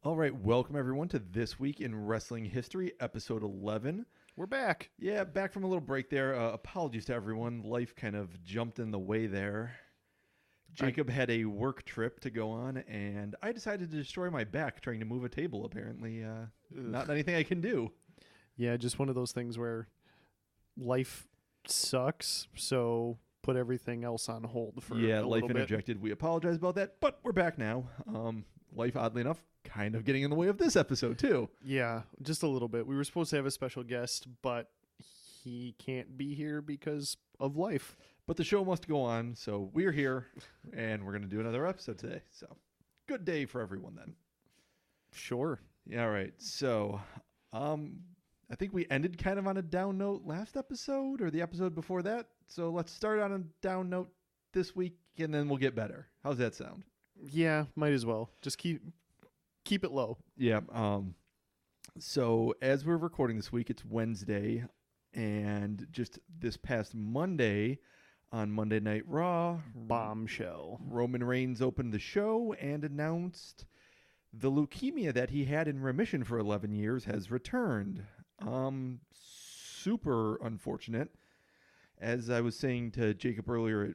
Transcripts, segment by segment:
All right, welcome everyone to This Week in Wrestling History, episode 11. We're back. Yeah, back from a little break there. Apologies to everyone. Life kind of jumped in the way there. Jacob had a work trip to go on, and I decided to destroy my back trying to move a table, apparently. Not anything I can do. Yeah, just one of those things where life sucks, so put everything else on hold for Yeah, a life little bit. interjected. We apologize about that, but we're back now. Life, oddly enough, kind of getting in the way of this episode, too. Yeah, just a little bit. We were supposed to have a special guest, but he can't be here because of life. But the show must go on, so we're here, and we're going to do another episode today. So, good day for everyone then. Sure. Yeah, all right. So, I think we ended kind of on a down note last episode or the episode before that. So let's start on a down note this week, and then we'll get better. How's that sound? Yeah, might as well. Just keep it low. Yeah. So as we're recording this week, it's Wednesday, and just this past Monday, on Monday Night Raw, Bombshell. Roman Reigns opened the show and announced the leukemia that he had in remission for 11 years has returned. Super unfortunate. As I was saying to Jacob earlier at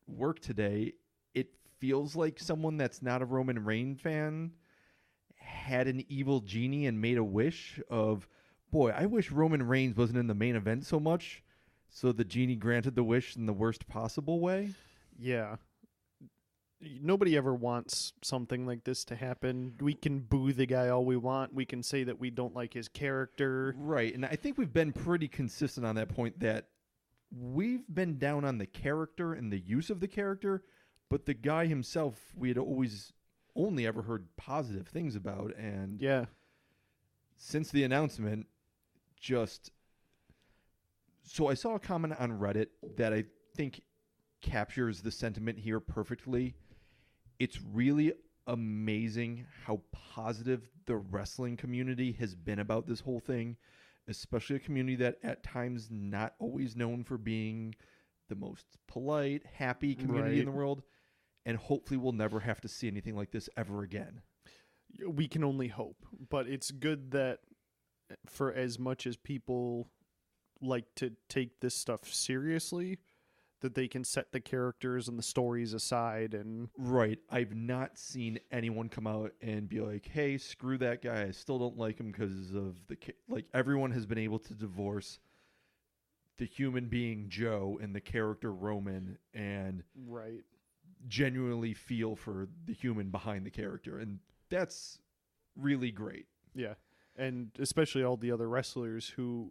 work today, it feels like someone that's not a Roman Reigns fan had an evil genie and made a wish of, boy, I wish Roman Reigns wasn't in the main event so much. So the genie granted the wish in the worst possible way. Yeah. Nobody ever wants something like this to happen. We can boo the guy all we want. We can say that we don't like his character. Right. And I think we've been pretty consistent on that point that we've been down on the character and the use of the character, but the guy himself, we had always only ever heard positive things about. And Yeah. since the announcement, just... So I saw a comment on Reddit that I think captures the sentiment here perfectly. It's really amazing how positive the wrestling community has been about this whole thing, especially a community that at times not always known for being the most polite, happy community in the world, and hopefully we'll never have to see anything like this ever again. We can only hope, but it's good that for as much as people like to take this stuff seriously, that they can set the characters and the stories aside. And Right. I've not seen anyone come out and be like, hey, screw that guy. I still don't like him because of the... Like, everyone has been able to divorce the human being Joe and the character Roman and right. genuinely feel for the human behind the character. And that's really great. Yeah. And especially all the other wrestlers who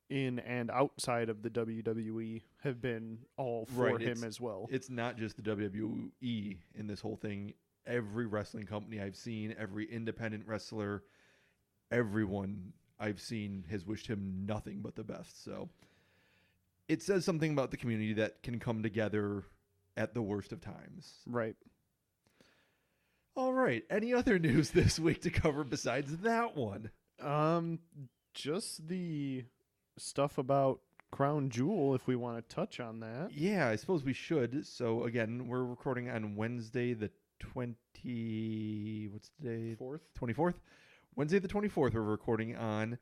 in and outside of the WWE have been all for him as well. It's not just the WWE in this whole thing. Every wrestling company I've seen, every independent wrestler, everyone I've seen has wished him nothing but the best. So it says something about the community that can come together at the worst of times. Right. All right. Any other news this week to cover besides that one? Just the stuff about Crown Jewel, if we want to touch on that. Yeah, I suppose we should. So again, we're recording on Wednesday the 24th. Wednesday the 24th we're recording on.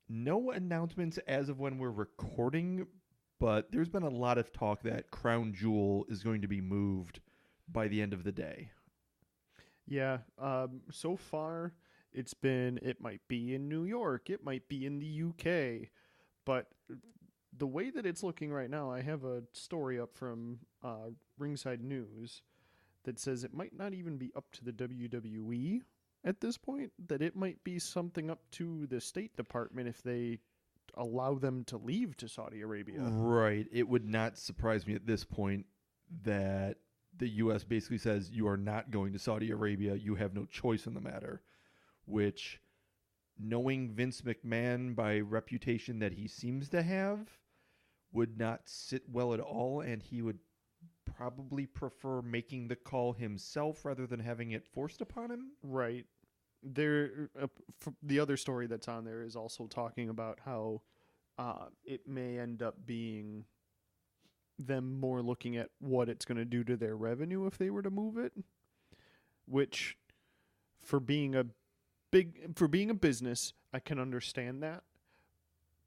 No announcements as of when we're recording, but there's been a lot of talk that Crown Jewel is going to be moved by the end of the day. Yeah, so far it might be in New York, it might be in the UK, but the way that it's looking right now, I have a story up from Ringside News that says it might not even be up to the WWE at this point, that it might be something up to the State Department if they allow them to leave to Saudi Arabia. Right. It would not surprise me at this point that the U.S. basically says you are not going to Saudi Arabia. You have no choice in the matter, which, knowing Vince McMahon by reputation that he seems to have, would not sit well at all, and he would probably prefer making the call himself rather than having it forced upon him. Right. The other story that's on there is also talking about how it may end up being them more looking at what it's going to do to their revenue if they were to move it, which, for being a big for being a business. I can understand that.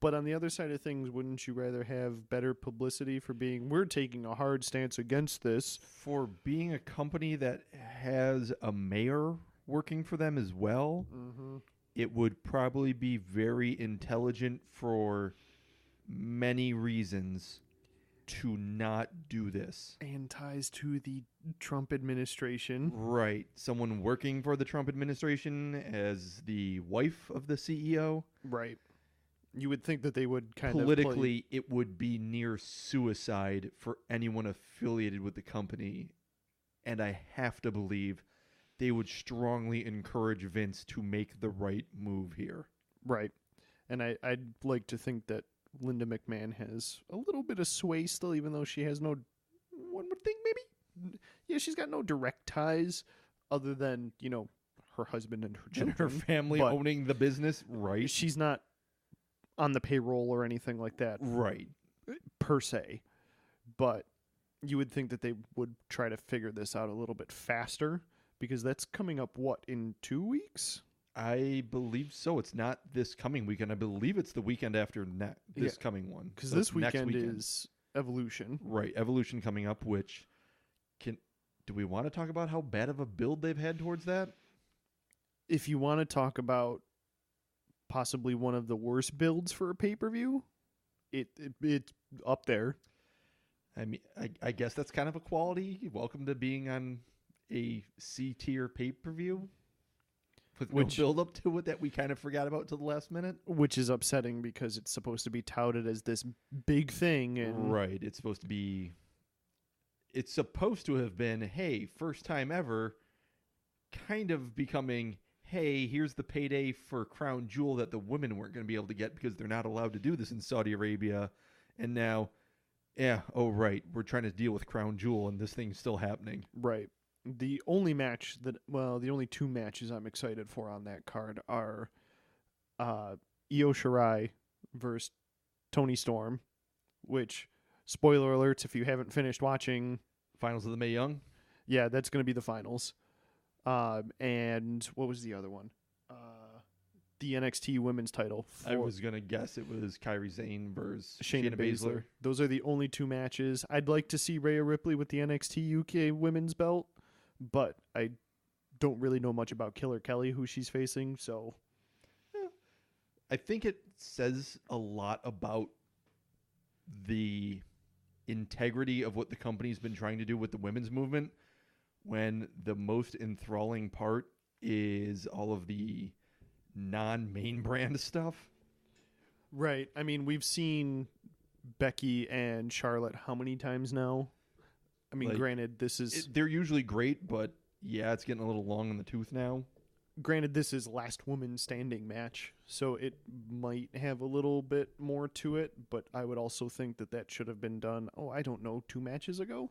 But on the other side of things, wouldn't you rather have better publicity for being, we're taking a hard stance against this? For being a company that has a mayor working for them as well, it would probably be very intelligent for many reasons to not do this. And ties to the Trump administration. Right. Someone working for the Trump administration as the wife of the CEO. Right. You would think that they would kind of politically, it would be near suicide for anyone affiliated with the company. And I have to believe they would strongly encourage Vince to make the right move here. Right. And I'd like to think that Linda McMahon has a little bit of sway still, even though she has no, one would think maybe, yeah, she's got no direct ties other than, you know, her husband and her children. And her family but owning the business, right? she's not on the payroll or anything like that Right. per se. But you would think that they would try to figure this out a little bit faster because that's coming up, what, in 2 weeks? I believe so. It's not this coming weekend. I believe it's the weekend after this coming one. Because So this it's next weekend is Evolution. Right. Evolution coming up, which do we want to talk about how bad of a build they've had towards that? If you want to talk about possibly one of the worst builds for a pay-per-view, it's up there. I mean, I guess that's kind of a quality. Welcome to being on a C-tier pay-per-view with no build-up to it that we kind of forgot about till the last minute. Which is upsetting because it's supposed to be touted as this big thing. And Right. It's supposed to have been, hey, first time ever, kind of becoming, hey, here's the payday for Crown Jewel that the women weren't going to be able to get because they're not allowed to do this in Saudi Arabia. And now, yeah, oh, right, we're trying to deal with Crown Jewel and this thing's still happening. Right. The only the only two matches I'm excited for on that card are Io Shirai versus Toni Storm, which, spoiler alerts if you haven't finished watching. Finals of the Mae Young? Yeah, that's going to be the finals. And what was the other one? The NXT women's title. I was going to guess it was Kairi Sane versus Shayna Baszler. Those are the only two matches. I'd like to see Rhea Ripley with the NXT UK women's belt, but I don't really know much about Killer Kelly, who she's facing, so... I think it says a lot about the integrity of what the company's been trying to do with the women's movement when the most enthralling part is all of the non-main brand stuff. Right. I mean, we've seen Becky and Charlotte how many times now? I mean, granted, this is... they're usually great, but yeah, it's getting a little long in the tooth now. Granted, this is last woman standing match, so it might have a little bit more to it, but I would also think that should have been done, 2 matches ago?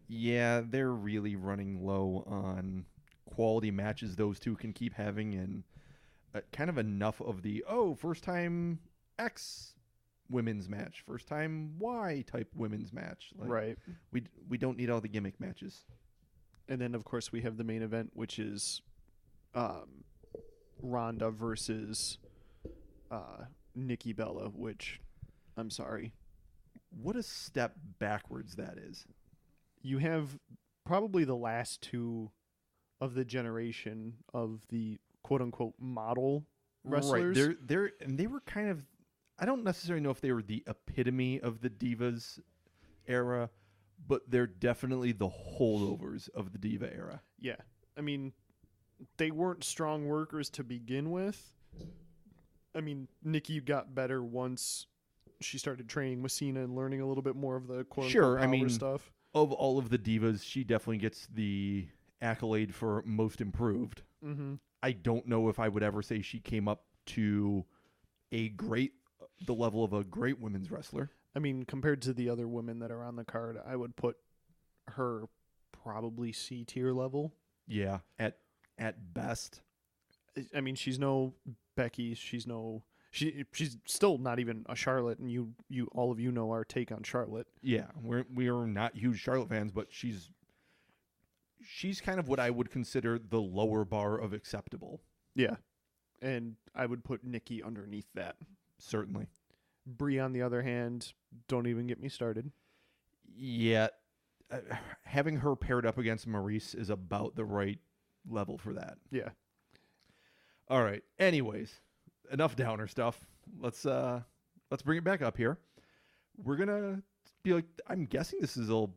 Yeah, they're really running low on quality matches those two can keep having, and kind of enough of the, first time X women's match, first time Y type women's match. Right. We don't need all the gimmick matches. And then, of course, we have the main event, which is Ronda versus Nikki Bella, which, I'm sorry. What a step backwards that is. You have probably the last two of the generation of the quote-unquote model wrestlers. Right. They were kind of, I don't necessarily know if they were the epitome of the Divas era, but they're definitely the holdovers of the Diva era. Yeah. I mean, they weren't strong workers to begin with. I mean, Nikki got better once she started training with Cena and learning a little bit more of the quote-unquote power stuff. Of all of the Divas, she definitely gets the accolade for most improved. Mm-hmm. I don't know if I would ever say she came up to the level of a great women's wrestler. I mean, compared to the other women that are on the card, I would put her probably C-tier level. Yeah, at best. I mean, she's no Becky. She's still not even a Charlotte, and you all of you know our take on Charlotte. Yeah, we are not huge Charlotte fans, but she's kind of what I would consider the lower bar of acceptable. Yeah. And I would put Nikki underneath that. Certainly. Brie, on the other hand, don't even get me started. Yeah. Having her paired up against Maurice is about the right level for that. Yeah. All right. Anyways, enough downer stuff. Let's bring it back up here. We're gonna be like, I'm guessing this will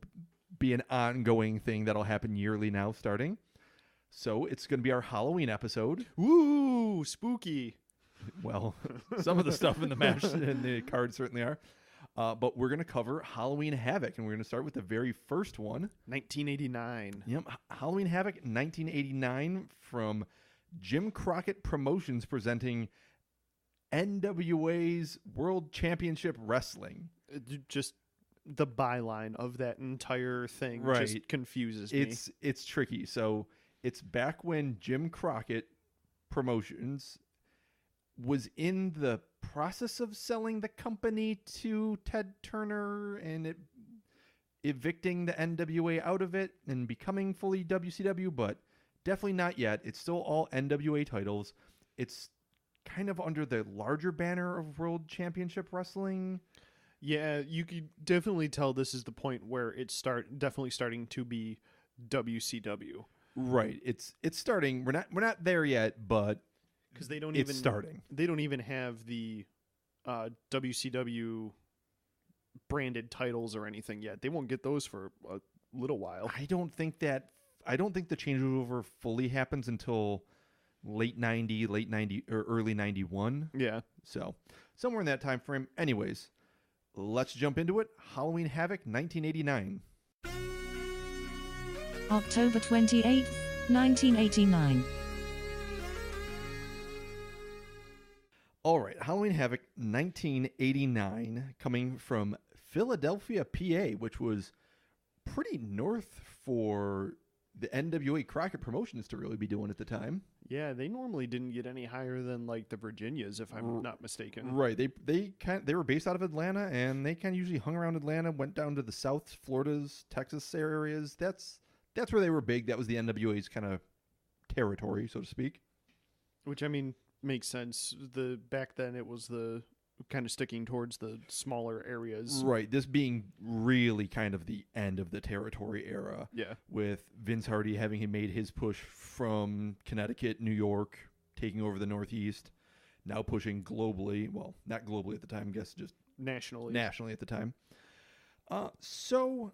be an ongoing thing that'll happen yearly now, starting. So it's gonna be our Halloween episode. Woo! Spooky. Well, some of the stuff in the match and the card certainly are. But we're going to cover Halloween Havoc, and we're going to start with the very first one. 1989. Yep, Halloween Havoc 1989 from Jim Crockett Promotions presenting NWA's World Championship Wrestling. Just the byline of that entire thing just confuses me. It's tricky. So it's back when Jim Crockett Promotions was in the process of selling the company to Ted Turner and evicting the NWA out of it and becoming fully WCW, but definitely not yet. It's still all NWA titles. It's kind of under the larger banner of World Championship Wrestling. Yeah, you could definitely tell this is the point where it's definitely starting to be WCW. Right. It's starting. We're not there yet, but because they don't They don't even have the WCW branded titles or anything yet. They won't get those for a little while. I don't think the changeover fully happens until late 90, or early 91. Yeah. So somewhere in that time frame. Anyways, let's jump into it. Halloween Havoc 1989. October 28th, 1989. All right, Halloween Havoc 1989, coming from Philadelphia, PA, which was pretty north for the NWA Crockett Promotions to really be doing at the time. Yeah, they normally didn't get any higher than like the Virginias, if I'm not mistaken. Right, they were based out of Atlanta, and they kind of usually hung around Atlanta, went down to the South, Florida's, Texas areas. That's where they were big. That was the NWA's kind of territory, so to speak. Which, I mean, makes sense. Back then it was the kind of sticking towards the smaller areas. Right. This being really kind of the end of the territory era. Yeah. With Vince Hardy having made his push from Connecticut, New York, taking over the Northeast, now pushing globally. Well, not globally at the time, I guess just nationally at the time. So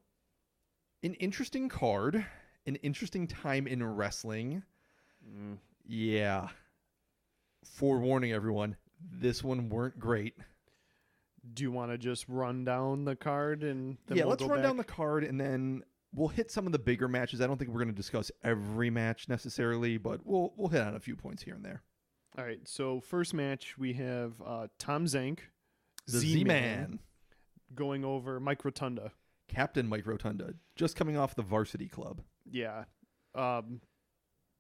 an interesting card, an interesting time in wrestling. Yeah. Forewarning everyone, this one weren't great. Do you want to just run down the card and then let's run down the card and then we'll hit some of the bigger matches. I don't think we're going to discuss every match necessarily, but we'll hit on a few points here and there. All right. So first match we have Tom Zank, the Z-Man, going over Mike Rotunda, Captain Mike Rotunda, just coming off the Varsity Club. Yeah.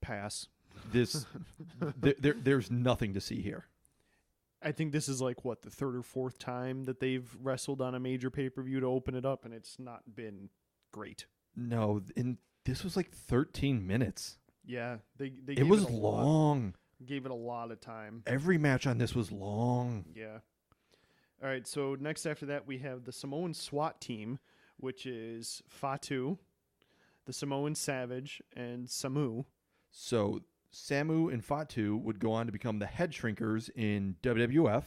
Pass. There's nothing to see here. I think this is like the third or fourth time that they've wrestled on a major pay-per-view to open it up, and it's not been great. No, and this was like 13 minutes. Yeah, they it was long. Gave it a lot of time. Every match on this was long. Yeah. All right, so next after that we have the Samoan SWAT team, which is Fatu, the Samoan Savage, and Samu. So Samu and Fatu would go on to become the head shrinkers in WWF,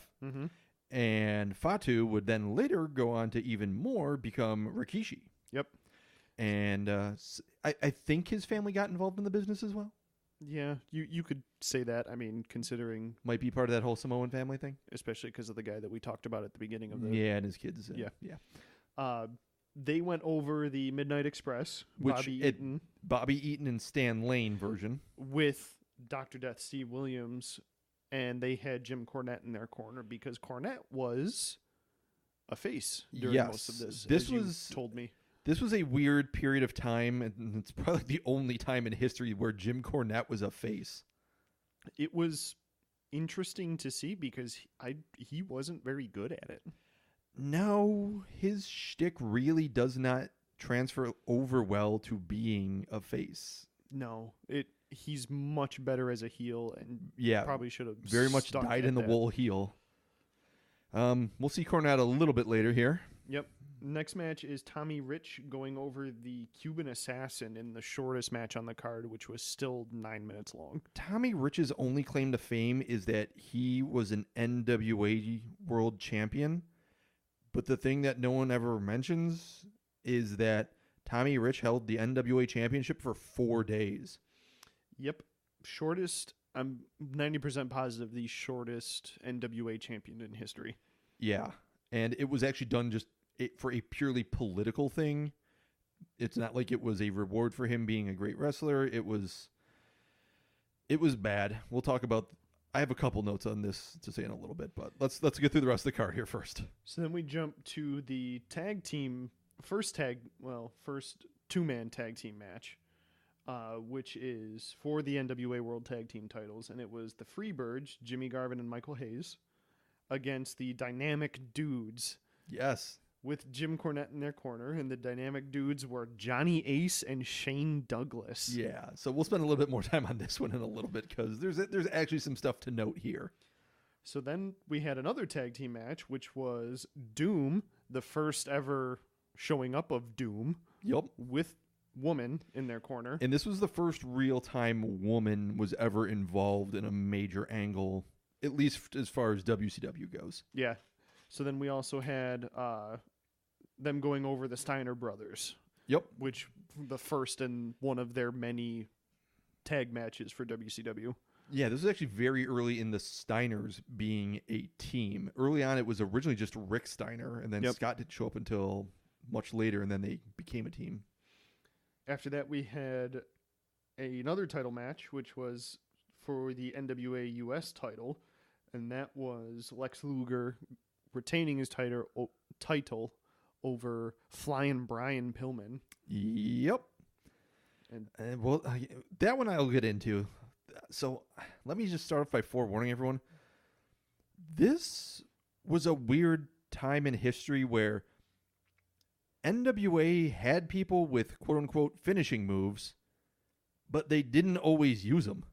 and Fatu would then later go on to even more become Rikishi. Yep. And I think his family got involved in the business as well. Yeah, you could say that. I mean, considering... Might be part of that whole Samoan family thing. Especially because of the guy that we talked about at the beginning of the... Yeah, and his kids. Yeah. They went over the Midnight Express, Bobby Eaton and Stan Lane version. With Dr. Death Steve Williams, and they had Jim Cornette in their corner because Cornette was a face during most of this. This was told me. This was a weird period of time, and it's probably the only time in history where Jim Cornette was a face. It was interesting to see because he wasn't very good at it. No, his shtick really does not transfer over well to being a face. No, he's much better as a heel, and Yeah, probably should have very much stuck dyed at in the that. wool heel. We'll see Cornette a little bit later here. Yep. Next match is Tommy Rich going over the Cuban Assassin in the shortest match on the card, which was still 9 minutes long. Tommy Rich's only claim to fame is that he was an NWA World Champion. But the thing that no one ever mentions is that Tommy Rich held the NWA Championship for 4 days. Yep. Shortest, I'm 90% positive, the shortest NWA champion in history. Yeah. And it was actually done just for a purely political thing. It's not like it was a reward for him being a great wrestler. It was bad. We'll talk about. I have a couple notes on this to say in a little bit, but let's get through the rest of the card here first. So then we jump to the tag team, first two-man tag team match, which is for the NWA World Tag Team titles, and it was the Freebirds, Jimmy Garvin and Michael Hayes, against the Dynamic Dudes. Yes. With Jim Cornette in their corner, and the Dynamic Dudes were Johnny Ace and Shane Douglas. Yeah, so we'll spend a little bit more time on this one in a little bit because there's actually some stuff to note here. So then we had another tag team match, which was Doom, the first ever showing up of Doom. Yep. With Woman in their corner. And this was the first real-time woman was ever involved in a major angle, at least as far as WCW goes. Yeah. So then we also had them going over the Steiner brothers. Yep. Which the first in one of their many tag matches for WCW. Yeah, this was actually very early in the Steiners being a team. Early on, it was originally just Rick Steiner, and then Scott didn't show up until much later, and then they became a team. After that, we had another title match, which was for the NWA US title, and that was Lex Luger retaining his title over Flying Brian Pillman. Yep. And well, that one I'll get into. So let me just start off by forewarning everyone. This was a weird time in history where NWA had people with quote-unquote finishing moves, but they didn't always use them.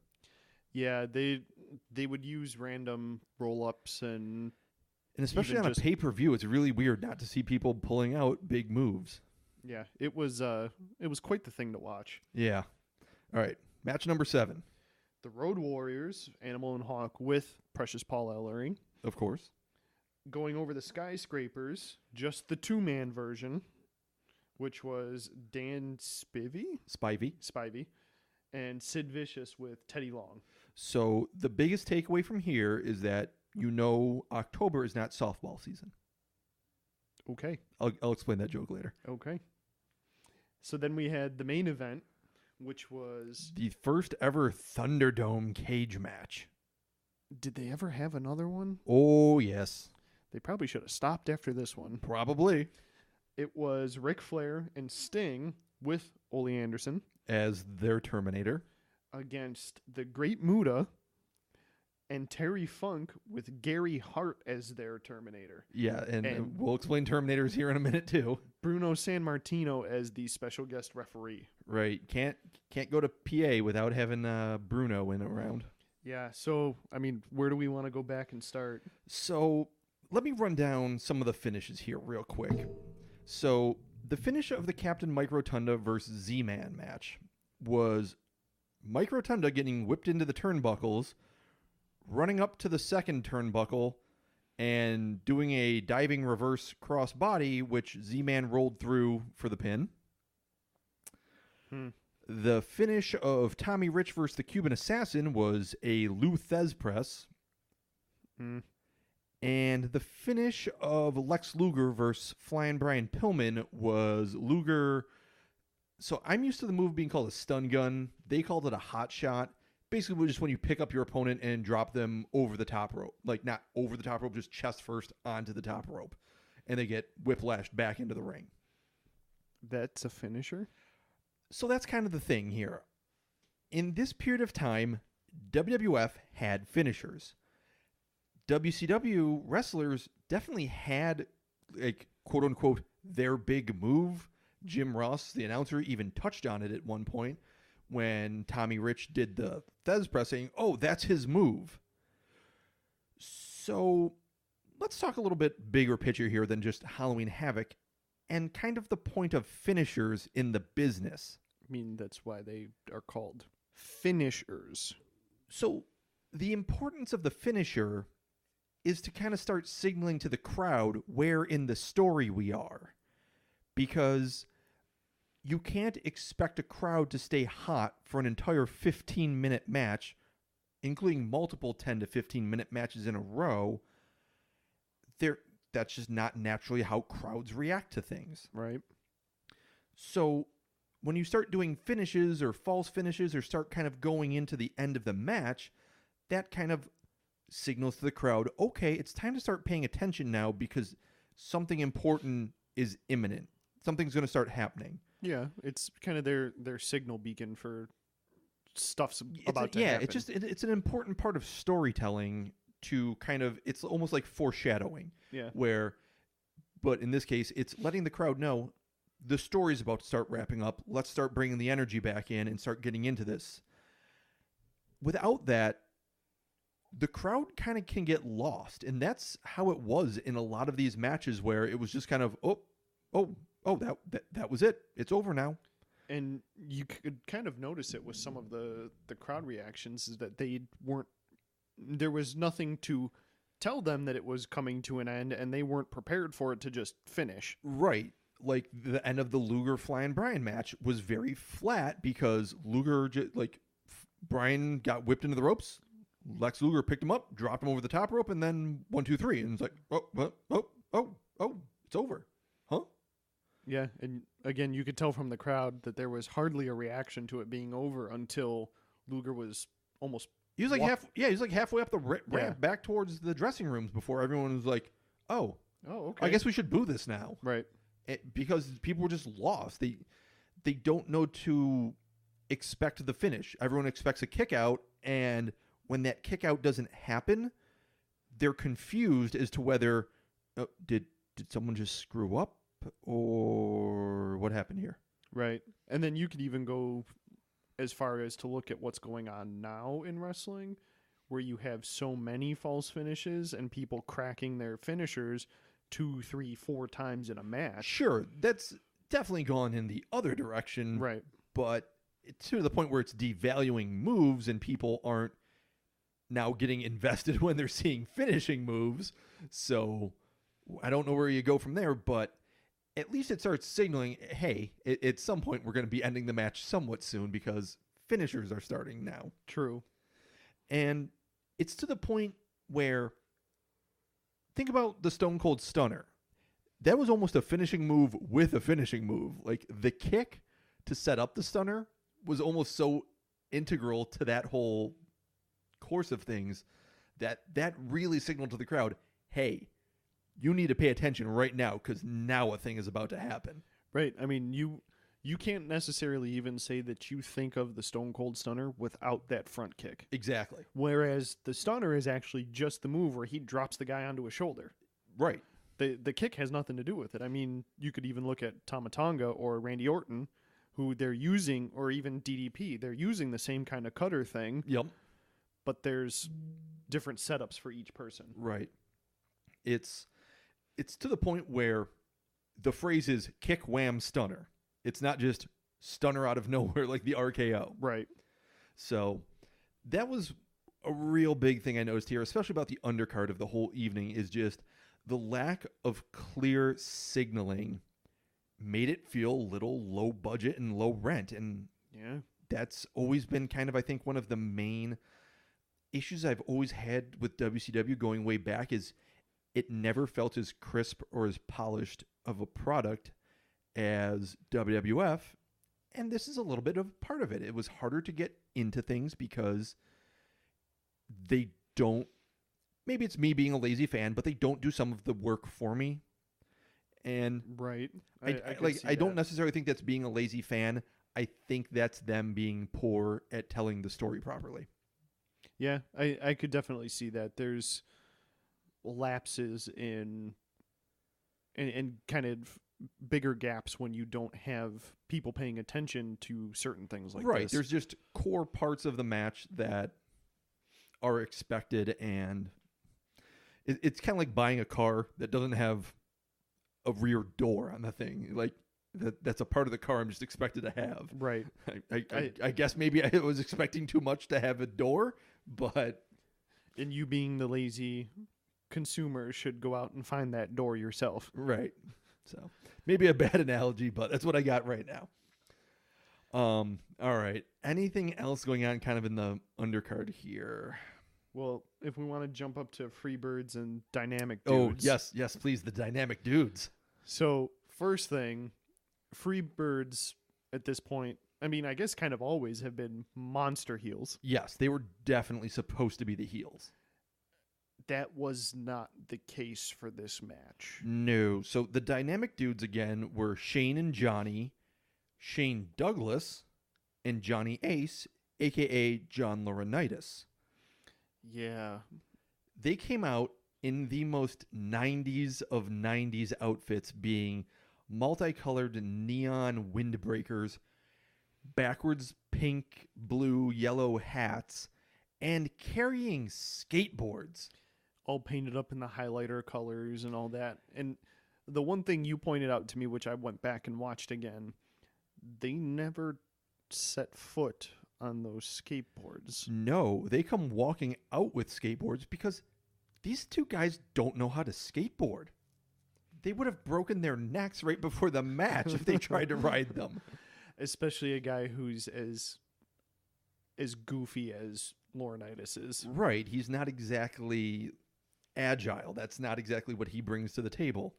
Yeah, they would use random roll-ups and especially on a pay-per-view, it's really weird not to see people pulling out big moves. Yeah, it was quite the thing to watch. Yeah. All right, match number 7. The Road Warriors, Animal and Hawk with Precious Paul Ellering. Of course. Going over the Skyscrapers, just the two-man version, which was Dan Spivey, and Sid Vicious with Teddy Long. So the biggest takeaway from here is that October is not softball season. Okay. I'll explain that joke later. Okay. So then we had the main event, which was the first ever Thunderdome cage match. Did they ever have another one? Oh, yes. They probably should have stopped after this one. Probably. It was Ric Flair and Sting with Ole Anderson as their Terminator against the Great Muta and Terry Funk with Gary Hart as their Terminator. Yeah, and we'll explain Terminators here in a minute too. Bruno Sammartino as the special guest referee. Right. Can't go to PA without having Bruno in around. Yeah, so, I mean, where do we want to go back and start? So, let me run down some of the finishes here real quick. So, the finish of the Captain Mike Rotunda versus Z-Man match was Mike Rotunda getting whipped into the turnbuckles, running up to the second turnbuckle, and doing a diving reverse cross body, which Z-Man rolled through for the pin. The finish of Tommy Rich versus the Cuban Assassin was a Lou Thez press. And the finish of Lex Luger versus Flying Brian Pillman was Luger. So I'm used to the move being called a stun gun. They called it a hot shot. Basically, just when you pick up your opponent and drop them over the top rope. Like, not over the top rope, just chest first onto the top rope. And they get whiplashed back into the ring. That's a finisher? So that's kind of the thing here. In this period of time, WWF had finishers. WCW wrestlers definitely had, like, quote unquote, their big move. Jim Ross, the announcer, even touched on it at one point, when Tommy Rich did the Thez press, saying, oh, that's his move. So let's talk a little bit bigger picture here than just Halloween Havoc and kind of the point of finishers in the business. I mean, that's why they are called finishers. So the importance of the finisher is to kind of start signaling to the crowd where in the story we are. Because you can't expect a crowd to stay hot for an entire 15-minute match, including multiple 10 to 15-minute matches in a row. That's just not naturally how crowds react to things. Right. So when you start doing finishes or false finishes or start kind of going into the end of the match, that kind of signals to the crowd, okay, it's time to start paying attention now because something important is imminent. Something's going to start happening. Yeah, it's kind of their signal beacon for stuff's about to happen. It's an important part of storytelling to kind of, it's almost like foreshadowing. Yeah. But in this case, it's letting the crowd know the story's about to start wrapping up. Let's start bringing the energy back in and start getting into this. Without that, the crowd kind of can get lost. And that's how it was in a lot of these matches where it was just kind of, that was it. It's over now. And you could kind of notice it with some of the crowd reactions is that there was nothing to tell them that it was coming to an end, and they weren't prepared for it to just finish. Right. Like the end of the Luger Flying Bryan match was very flat because Bryan got whipped into the ropes. Lex Luger picked him up, dropped him over the top rope, and then 1, 2, 3, and it's like, it's over. Huh? Yeah, and again, you could tell from the crowd that there was hardly a reaction to it being over until Luger was almost. He was like halfway up the ramp back towards the dressing rooms before everyone was like, "Oh, okay. I guess we should boo this now." Right. Because people were just lost. They don't know to expect the finish. Everyone expects a kick out, and when that kick out doesn't happen, they're confused as to whether did someone just screw up or what happened here. Right. And then you could even go as far as to look at what's going on now in wrestling, where you have so many false finishes and people cracking their finishers 2, 3, 4 times in a match. Sure, that's definitely gone in the other direction. Right. But it's to the point where it's devaluing moves and people aren't now getting invested when they're seeing finishing moves. So I don't know where you go from there, but at least it starts signaling, hey, at some point we're going to be ending the match somewhat soon because finishers are starting now. True. And it's to the point where, think about the Stone Cold Stunner. That was almost a finishing move with a finishing move. Like the kick to set up the Stunner was almost so integral to that whole course of things that really signaled to the crowd, hey, you need to pay attention right now because now a thing is about to happen. Right. I mean, you can't necessarily even say that you think of the Stone Cold Stunner without that front kick. Exactly. Whereas the Stunner is actually just the move where he drops the guy onto his shoulder. Right. The kick has nothing to do with it. I mean, you could even look at Tama Tonga or Randy Orton, who they're using, or even DDP. They're using the same kind of cutter thing. Yep. But there's different setups for each person. Right. It's to the point where the phrase is kick, wham, stunner. It's not just stunner out of nowhere like the RKO. Right. So that was a real big thing I noticed here, especially about the undercard of the whole evening, is just the lack of clear signaling made it feel a little low budget and low rent. And yeah, that's always been kind of, I think, one of the main issues I've always had with WCW going way back is it never felt as crisp or as polished of a product as WWF, and this is a little bit of part of it. It was harder to get into things because they don't, maybe it's me being a lazy fan, but they don't do some of the work for me. And right. I don't necessarily think that's being a lazy fan. I think that's them being poor at telling the story properly. Yeah, I could definitely see that. There's lapses in kind of bigger gaps when you don't have people paying attention to certain things like right. this. There's just core parts of the match that are expected, and it's kind of like buying a car that doesn't have a rear door on the thing. Like that's a part of the car I'm just expected to have. Right. I guess maybe I was expecting too much to have a door, but And you being the lazy consumer should go out and find that door yourself. right. So maybe a bad analogy, but that's what I got right now. All right. Anything else going on kind of in the undercard here? Well, if we want to jump up to Freebirds and Dynamic Oh, Dudes. yes, please. The dynamic dudes. So, first thing, Freebirds at this point, I mean, I guess kind of always have been monster heels. Yes, they were definitely supposed to be the heels. That was not the case for this match. No. So the dynamic dudes again were Shane and Johnny, Shane Douglas, and Johnny Ace, a.k.a. John Laurinaitis. Yeah. They came out in the most 90s of 90s outfits, being multicolored neon windbreakers, backwards pink, blue, yellow hats, and carrying skateboards. All painted up in the highlighter colors and all that. And the one thing you pointed out to me, which I went back and watched again, they never set foot on those skateboards. No, they come walking out with skateboards because these two guys don't know how to skateboard. They would have broken their necks right before the match if they tried to ride them. Especially a guy who's as goofy as Laurinaitis is. Right, he's not exactly agile. That's not exactly what he brings to the table.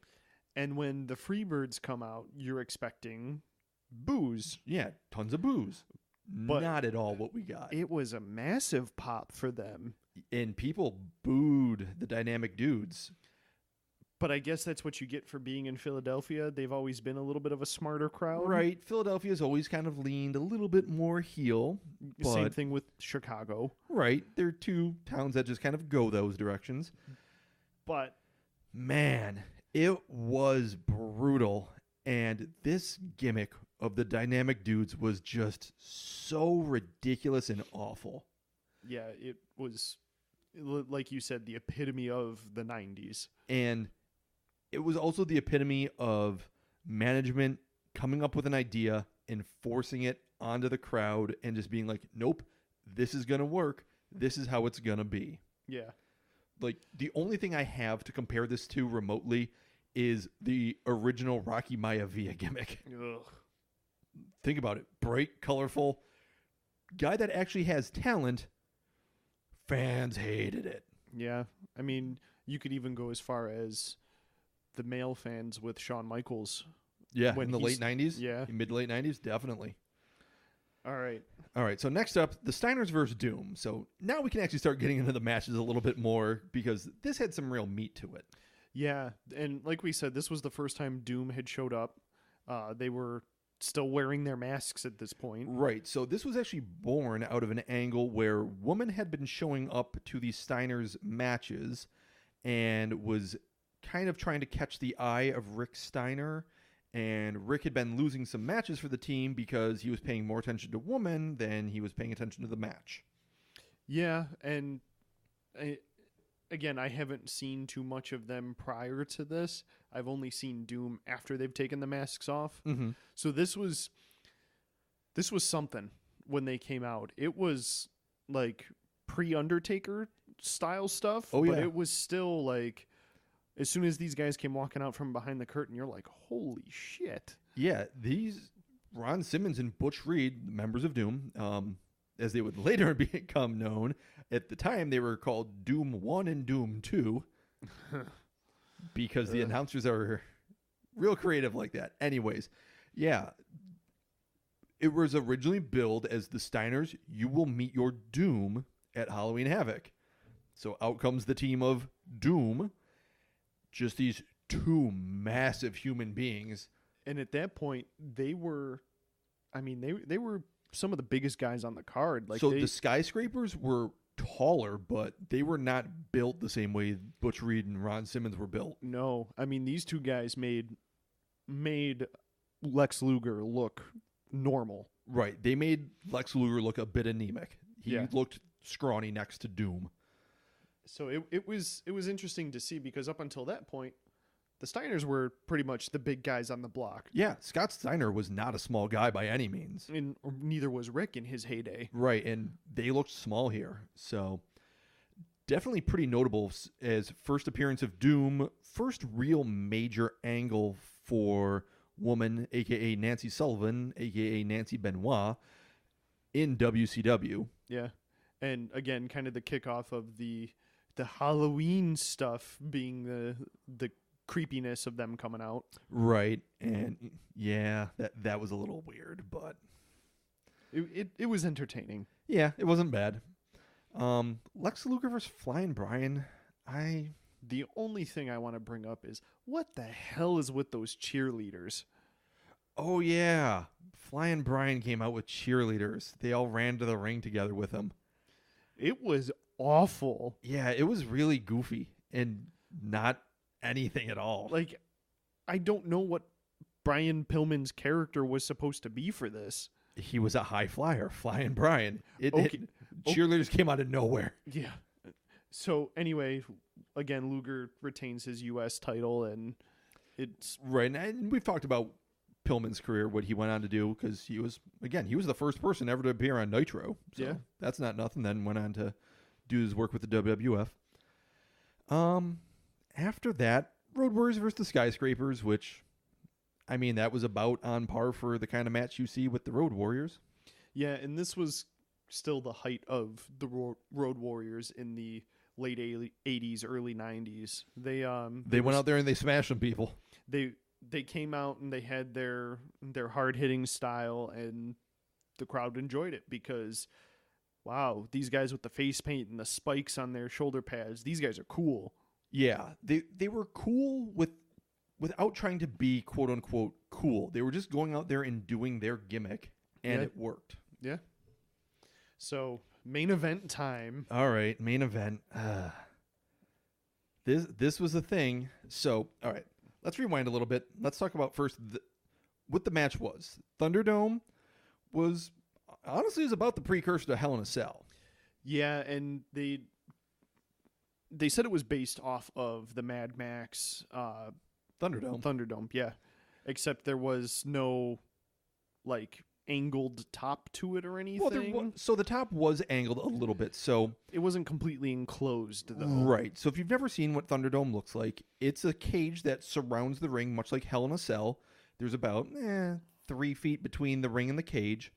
And when the Freebirds come out, you're expecting booze. Yeah, tons of booze. But not at all what we got. It was a massive pop for them. And people booed the dynamic dudes. But I guess that's what you get for being in Philadelphia. They've always been a little bit of a smarter crowd. Right. Philadelphia's always kind of leaned a little bit more heel. Same thing with Chicago. Right. They're two towns that just kind of go those directions. But man, it was brutal. And this gimmick of the dynamic dudes was just so ridiculous and awful. yeah, it was, like you said, the epitome of the 90s. And it was also the epitome of management coming up with an idea and forcing it onto the crowd and just being like, nope, this is going to work. This is how it's going to be. Yeah. Like, the only thing I have to compare this to remotely is the original Rocky Maivia gimmick. Ugh. Think about it. Bright, colorful, guy that actually has talent. Fans hated it. Yeah. I mean, you could even go as far as the male fans with Shawn Michaels. Yeah, When in the he's- late 90s? yeah. Mid to late 90s? Definitely. All right. All right, so next up, the Steiners versus Doom. So now we can actually start getting into the matches a little bit more because this had some real meat to it. Yeah. And like we said, this was the first time Doom had showed up. They were still wearing their masks at this point. Right, so this was actually born out of an angle where woman had been showing up to the Steiners matches and was kind of trying to catch the eye of Rick Steiner. And Rick had been losing some matches for the team because he was paying more attention to woman than he was paying attention to the match. Yeah. And again, I haven't seen too much of them prior to this. I've only seen Doom after they've taken the masks off. Mm-hmm. So this was something when they came out. It was like pre-Undertaker style stuff. Oh, But yeah. it was still like, as soon as these guys came walking out from behind the curtain, you're like, holy shit. Yeah, these Ron Simmons and Butch Reed, members of Doom, as they would later become known, at the time they were called Doom 1 and Doom 2 because the announcers are real creative like that. Anyways, yeah, it was originally billed as the Steiners, you will meet your doom at Halloween Havoc. So out comes the team of Doom, just these two massive human beings. And at that point, they were some of the biggest guys on the card. Like, so the skyscrapers were taller, but they were not built the same way Butch Reed and Ron Simmons were built. no, I mean, these two guys made made Lex Luger look normal. Right. They made Lex Luger look a bit anemic. He Yeah. looked scrawny next to Doom. So it was interesting to see because up until that point, the Steiners were pretty much the big guys on the block. Yeah, Scott Steiner was not a small guy by any means. And neither was Rick in his heyday. Right, and they looked small here. So definitely pretty notable as first appearance of Doom, first real major angle for woman, a.k.a. Nancy Sullivan, a.k.a. Nancy Benoit, in WCW. Yeah. And again, kind of the kickoff of the Halloween stuff being the creepiness of them coming out. Right, and yeah, that was a little weird, but it was entertaining. yeah, it wasn't bad. Lex Luger versus Flying Brian, The only thing I want to bring up is what the hell is with those cheerleaders? oh yeah, Flying Brian came out with cheerleaders. They all ran to the ring together with him. It was awful. Yeah, it was really goofy and not anything at all. Like, I don't know what Brian Pillman's character was supposed to be for this. He was a high flyer, Flying Brian. Okay. Cheerleaders came out of nowhere. Yeah. So anyway, again, Luger retains his U.S. title, and it's Right, and we've talked about Pillman's career, what he went on to do, because he was the first person ever to appear on Nitro. So Yeah. that's not nothing. Then went on to do his work with the WWF. After that, Road Warriors versus the Skyscrapers, which, I mean, that was about on par for the kind of match you see with the Road Warriors. yeah, and this was still the height of the Road Warriors in the late 80s, early 90s. They Went out there and they smashed some people. They came out and they had their hard hitting style, and the crowd enjoyed it because, wow, these guys with the face paint and the spikes on their shoulder pads, these guys are cool. Yeah, they were cool without trying to be quote unquote cool. They were just going out there and doing their gimmick, and Yeah. it worked. Yeah. So main event time. All right, main event. This was the thing. So, all right, let's rewind a little bit. Let's talk about first what the match was. Thunderdome was honestly about the precursor to Hell in a Cell. Yeah, and they said it was based off of the Mad Max Thunderdome. Yeah. Except there was no like angled top to it or anything. Well, so the top was angled a little bit. So It wasn't completely enclosed though. right. So if you've never seen what Thunderdome looks like, it's a cage that surrounds the ring, much like Hell in a Cell. There's about 3 feet between the ring and the cage.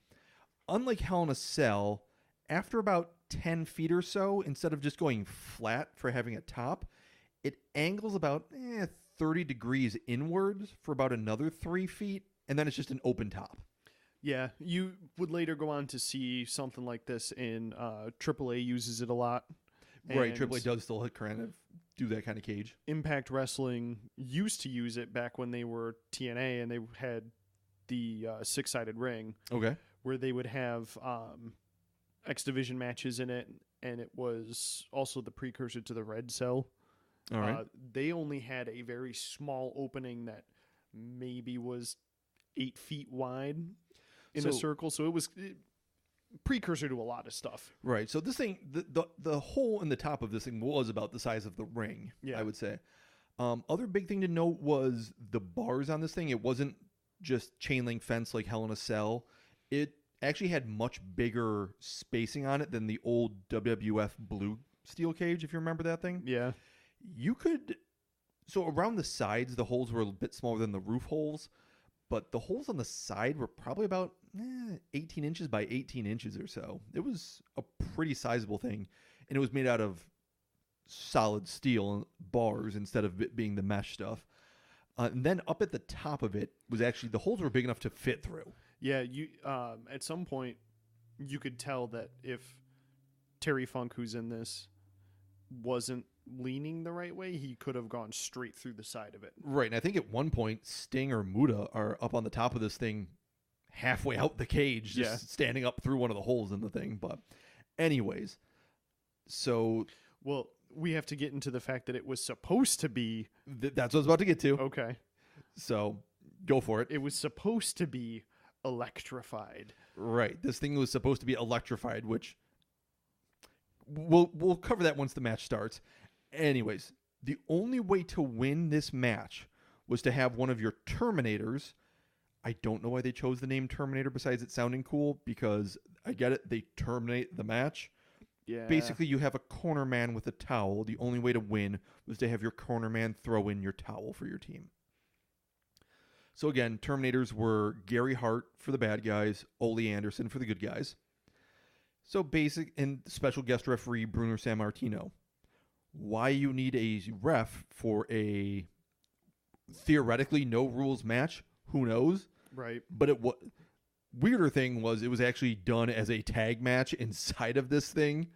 Unlike Hell in a Cell, after about 10 feet or so, instead of just going flat for having a top, it angles about 30 degrees inwards for about another 3 feet, and then it's just an open top. Yeah, you would later go on to see something like this in AAA uses it a lot. Right, And AAA does still kind of do that kind of cage. Impact Wrestling used to use it back when they were TNA and they had the six-sided ring Okay. where they would have X Division matches in it, and it was also the precursor to the Red Cell. All right. They only had a very small opening that maybe was 8 feet wide in a So- circle, so it was precursor to a lot of stuff. Right. So this thing, the hole in the top of this thing was about the size of the ring, Yeah. I would say. Other big thing to note was the bars on this thing. It wasn't just chain link fence like Hell in a Cell. It actually had much bigger spacing on it than the old WWF blue steel cage, if you remember that thing. Yeah. So around the sides, the holes were a bit smaller than the roof holes, but the holes on the side were probably about 18 inches by 18 inches or so. It was a pretty sizable thing, and it was made out of solid steel bars instead of it being the mesh stuff. And then up at the top of it was actually, the holes were big enough to fit through. Yeah, you at some point you could tell that if Terry Funk, who's in this, wasn't leaning the right way, he could have gone straight through the side of it. Right, and I think at one point, Sting or Muta are up on the top of this thing halfway out the cage, just standing up through one of the holes in the thing. But anyways, so... Well, we have to get into the fact that it was supposed to be... that's what I was about to get to. Okay. So Go for it. It was supposed to be electrified. Right. This thing was supposed to be electrified, which we'll cover that once the match starts. Anyways, the only way to win this match was to have one of your Terminators. I don't know why they chose the name Terminator besides it sounding cool, because I get it. They terminate the match. Yeah. Basically, you have a corner man with a towel. The only way to win was to have your corner man throw in your towel for your team. So again, Terminators were Gary Hart for the bad guys, Ole Anderson for the good guys. So basic and special guest referee Bruno Sammartino. Why you need a ref for a theoretically no rules match? Who knows? Right. But weirder thing was it was actually done as a tag match inside of this thing.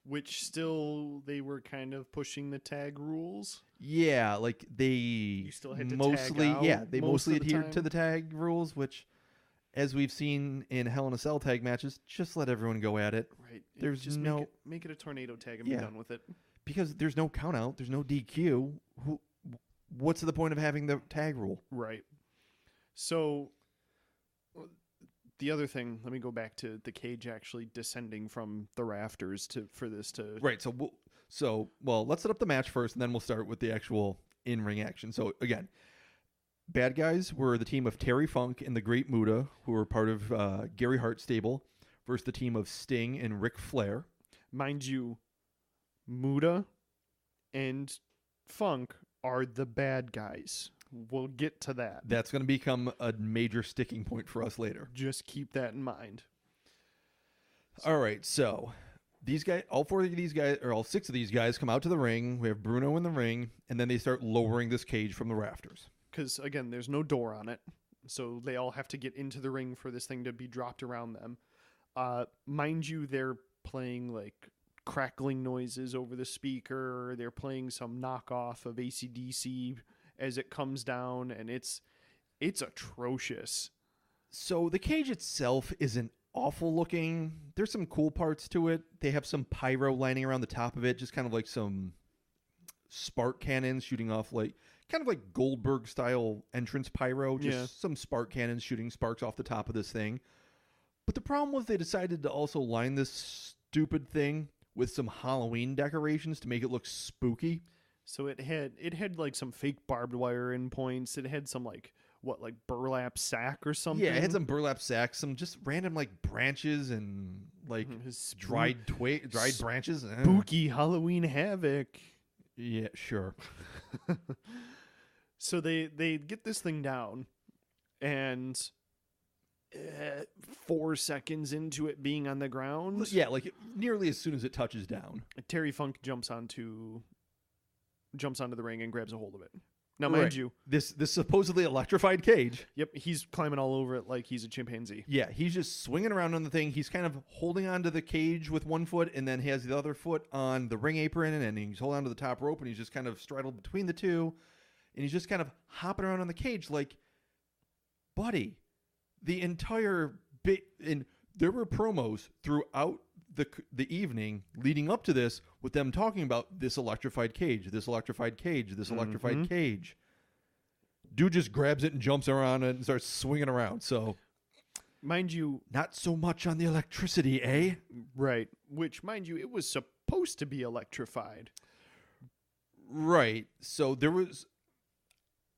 Which still, they were kind of pushing the tag rules. Yeah, like they still had to mostly, tag out yeah, they most mostly of the adhered time. to the tag rules, which, as we've seen in Hell in a Cell tag matches, just let everyone go at it. Right. There's just no- make it a tornado tag and Yeah. be done with it. Because there's no count out, there's no DQ. What's the point of having the tag rule? Right. So the other thing, let me go back to the cage actually descending from the rafters for this to Right. Well, let's set up the match first, and then we'll start with the actual in-ring action. So again, bad guys were the team of Terry Funk and the Great Muta, who were part of Gary Hart's stable, versus the team of Sting and Ric Flair. Mind you, Muda and Funk are the bad guys. We'll get to that. That's going to become a major sticking point for us later. Just keep that in mind. All right, so these guys, all four of these guys, or all six of these guys, come out to the ring. We have Bruno in the ring, and then they start lowering this cage from the rafters. Because, again, there's no door on it. So they all have to get into the ring for this thing to be dropped around them. Mind you, they're playing, like, crackling noises over the speaker. They're playing some knockoff of AC/DC as it comes down, and it's atrocious. So the cage itself isn't awful looking. There's some cool parts to it. They have some pyro lining around the top of it, just kind of like some spark cannons shooting off, like kind of like Goldberg style entrance pyro, just some spark cannons shooting sparks off the top of this thing. But the problem was they decided to also line this stupid thing with some Halloween decorations to make it look spooky. So it had like some fake barbed wire endpoints. It had some like burlap sack or something. Yeah, it had some burlap sacks, some just random like branches and like dried branches. Spooky Halloween Havoc. Yeah, sure. So they get this thing down, and 4 seconds into it being on the ground, Yeah, like nearly as soon as it touches down. Terry Funk jumps onto the ring and grabs a hold of it. Now, mind Right. you, This supposedly electrified cage. yep, he's climbing all over it like he's a chimpanzee. Yeah, he's just swinging around on the thing. He's kind of holding onto the cage with one foot, and then he has the other foot on the ring apron, and he's holding onto the top rope, and he's just kind of straddled between the two, and he's just kind of hopping around on the cage like, buddy, the entire bit. And there were promos throughout the evening leading up to this with them talking about this electrified cage, this electrified cage, this electrified cage. Dude just grabs it and jumps around it and starts swinging around. So, Mind you, not so much on the electricity, eh? right, which, mind you, it was supposed to be electrified. Right. So there was,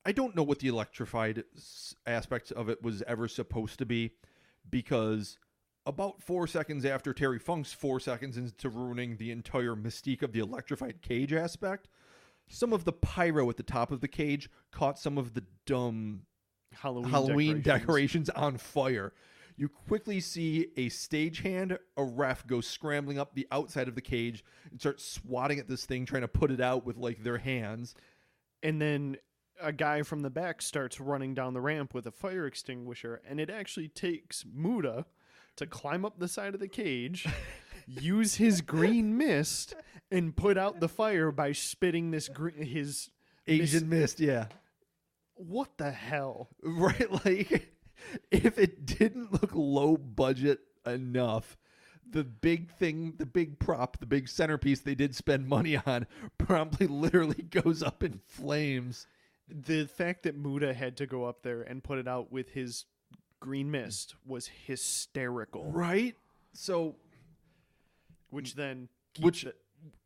I don't know what the electrified aspect of it was ever supposed to be, because about 4 seconds after Terry Funk's 4 seconds into ruining the entire mystique of the electrified cage aspect, some of the pyro at the top of the cage caught some of the dumb Halloween decorations on fire. You quickly see a stagehand, a ref, go scrambling up the outside of the cage and start swatting at this thing, trying to put it out with like their hands. And then a guy from the back starts running down the ramp with a fire extinguisher, and it actually takes Muda to climb up the side of the cage, use his green mist, and put out the fire by spitting his Asian mist, yeah. What the hell? Right, like, if it didn't look low budget enough, the big thing, the big prop, the big centerpiece they did spend money on promptly literally goes up in flames. The fact that Muda had to go up there and put it out with his green mist was hysterical. Right? So, Which then which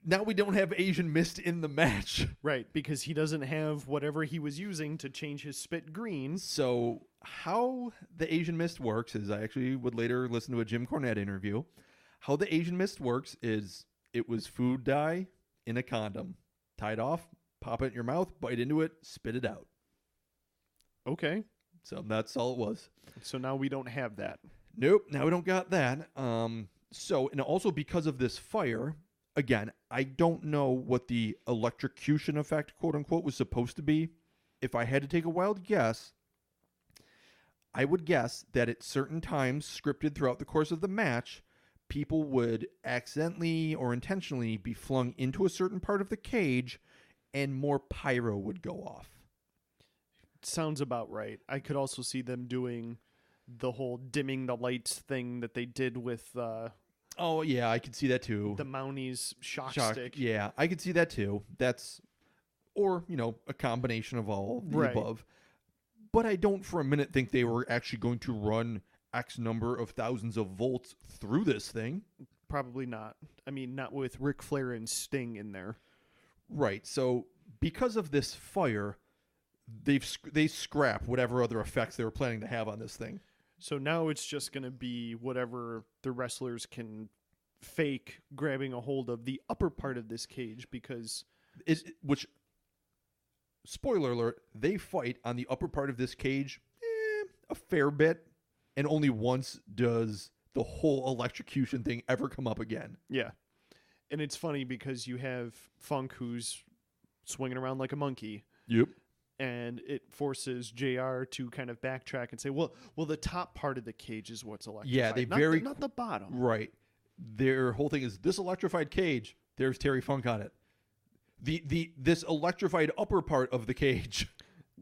now we don't have Asian Mist in the match. right, because he doesn't have whatever he was using to change his spit green. So how the Asian Mist works is, I actually would later listen to a Jim Cornette interview. How the Asian Mist works is it was food dye in a condom, tied off, pop it in your mouth, bite into it, spit it out. Okay. So that's all it was. So now we don't have that. Nope, now we don't got that. So, and also because of this fire, again, I don't know what the electrocution effect, quote unquote, was supposed to be. If I had to take a wild guess, I would guess that at certain times, scripted throughout the course of the match, people would accidentally or intentionally be flung into a certain part of the cage and more pyro would go off. Sounds about right. I could also see them doing the whole dimming the lights thing that they did with Oh, yeah, I could see that too. the Mounties shock stick. Yeah, I could see that too. That's, or, a combination of all of the Right. above. But I don't for a minute think they were actually going to run X number of thousands of volts through this thing. Probably not. I mean, not with Ric Flair and Sting in there. Right. So because of this fire, they scrap whatever other effects they were planning to have on this thing. So now it's just going to be whatever the wrestlers can fake grabbing a hold of the upper part of this cage because Which, spoiler alert, they fight on the upper part of this cage a fair bit, and only once does the whole electrocution thing ever come up again. yeah. And it's funny because you have Funk who's swinging around like a monkey. Yep. And it forces JR to kind of backtrack and say, well, the top part of the cage is what's electrified. Yeah, they not the bottom. Right. Their whole thing is this electrified cage. There's Terry Funk on it. This electrified upper part of the cage.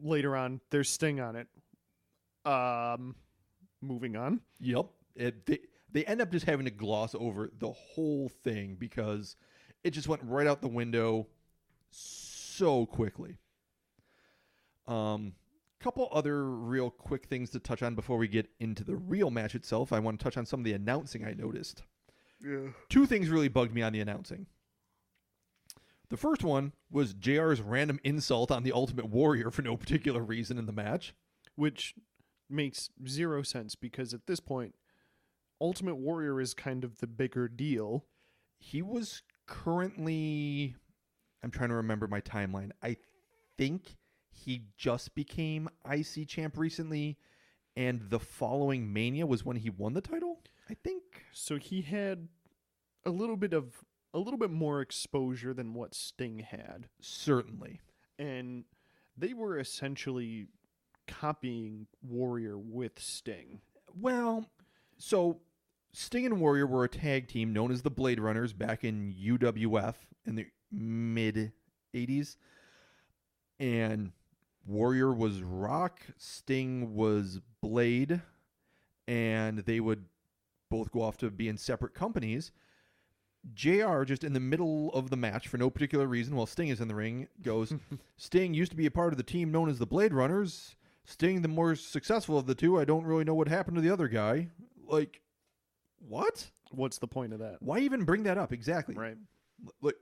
Later on, there's Sting on it. Moving on. Yep. They end up just having to gloss over the whole thing because it just went right out the window so quickly. Couple other real quick things to touch on before we get into the real match itself. I want to touch on some of the announcing I noticed. Yeah. Two things really bugged me on the announcing. The first one was JR's random insult on the Ultimate Warrior for no particular reason in the match. Which makes zero sense because at this point, Ultimate Warrior is kind of the bigger deal. He was currently... I'm trying to remember my timeline. I think he just became IC champ recently, and the following Mania was when he won the title, I think. So he had a little bit more exposure than what Sting had. Certainly. And they were essentially copying Warrior with Sting. Well, so Sting and Warrior were a tag team known as the Blade Runners back in UWF in the mid-'80s. And Warrior was Rock, Sting was Blade, and they would both go off to be in separate companies. JR, just in the middle of the match, for no particular reason, while Sting is in the ring, goes, Sting used to be a part of the team known as the Blade Runners. Sting, the more successful of the two. I don't really know what happened to the other guy. Like, what? What's the point of that? Why even bring that up? Exactly. Right. Like,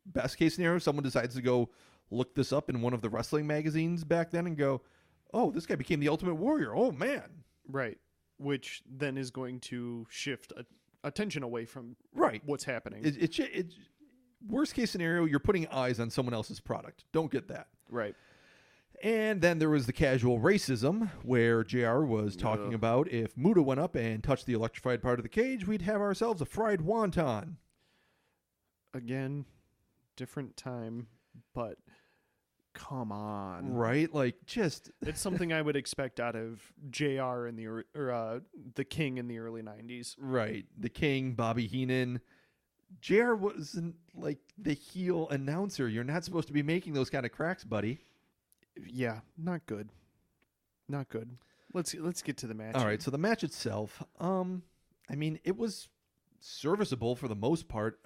best case scenario, someone decides to go look this up in one of the wrestling magazines back then and go, oh, this guy became the Ultimate Warrior. Oh, man. Right. Which then is going to shift attention away from Right. what's happening. It's worst case scenario, you're putting eyes on someone else's product. Don't get that. Right. And then there was the casual racism where JR was talking about if Muda went up and touched the electrified part of the cage, we'd have ourselves a fried wonton. Again, different time, but come on. Right? Like, just... It's something I would expect out of JR in the King in the early 90s. Right. The King, Bobby Heenan. JR wasn't, like, the heel announcer. You're not supposed to be making those kind of cracks, buddy. Yeah, not good. Not good. Let's get to the match. All right, so the match itself, I mean, it was serviceable for the most part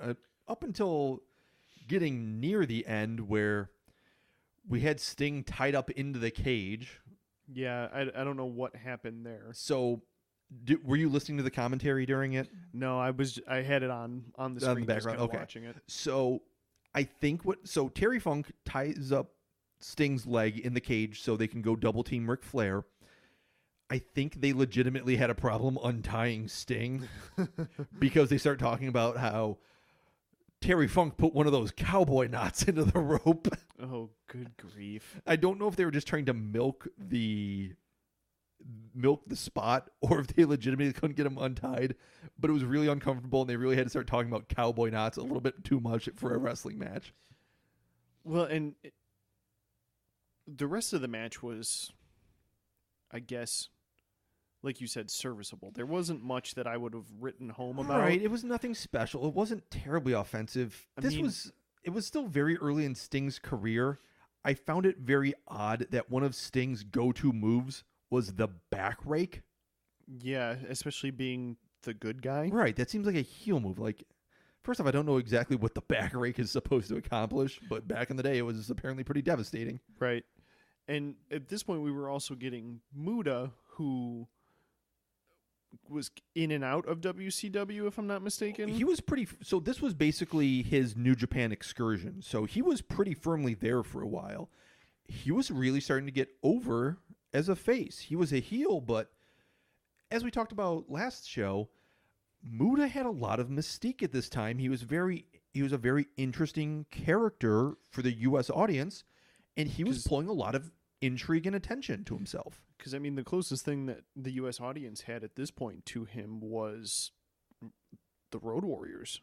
up until getting near the end where we had Sting tied up into the cage. Yeah, I don't know what happened there. So, were you listening to the commentary during it? No, I had it on the screen, On the background, just kinda okay. watching it. So, I think Terry Funk ties up Sting's leg in the cage so they can go double team Ric Flair. I think they legitimately had a problem untying Sting because they start talking about how Terry Funk put one of those cowboy knots into the rope. Oh, good grief. I don't know if they were just trying to milk the spot or if they legitimately couldn't get him untied, but it was really uncomfortable and they really had to start talking about cowboy knots a little bit too much for a wrestling match. Well, and the rest of the match was, I guess, like you said, serviceable. There wasn't much that I would have written home about. Right, it was nothing special. It wasn't terribly offensive. It was still very early in Sting's career. I found it very odd that one of Sting's go-to moves was the back rake. Yeah, especially being the good guy. Right, that seems like a heel move. Like, first off, I don't know exactly what the back rake is supposed to accomplish, but back in the day, it was apparently pretty devastating. Right. And at this point, we were also getting Muda, who was in and out of WCW, if I'm not mistaken. He was so this was basically his New Japan excursion. So he was pretty firmly there for a while. He was really starting to get over as a face. He was a heel, but as we talked about last show, Muda had a lot of mystique at this time. He was a very interesting character for the US audience, and he was pulling a lot of intrigue and attention to himself. Because, I mean, the closest thing that the U.S. audience had at this point to him was the Road Warriors.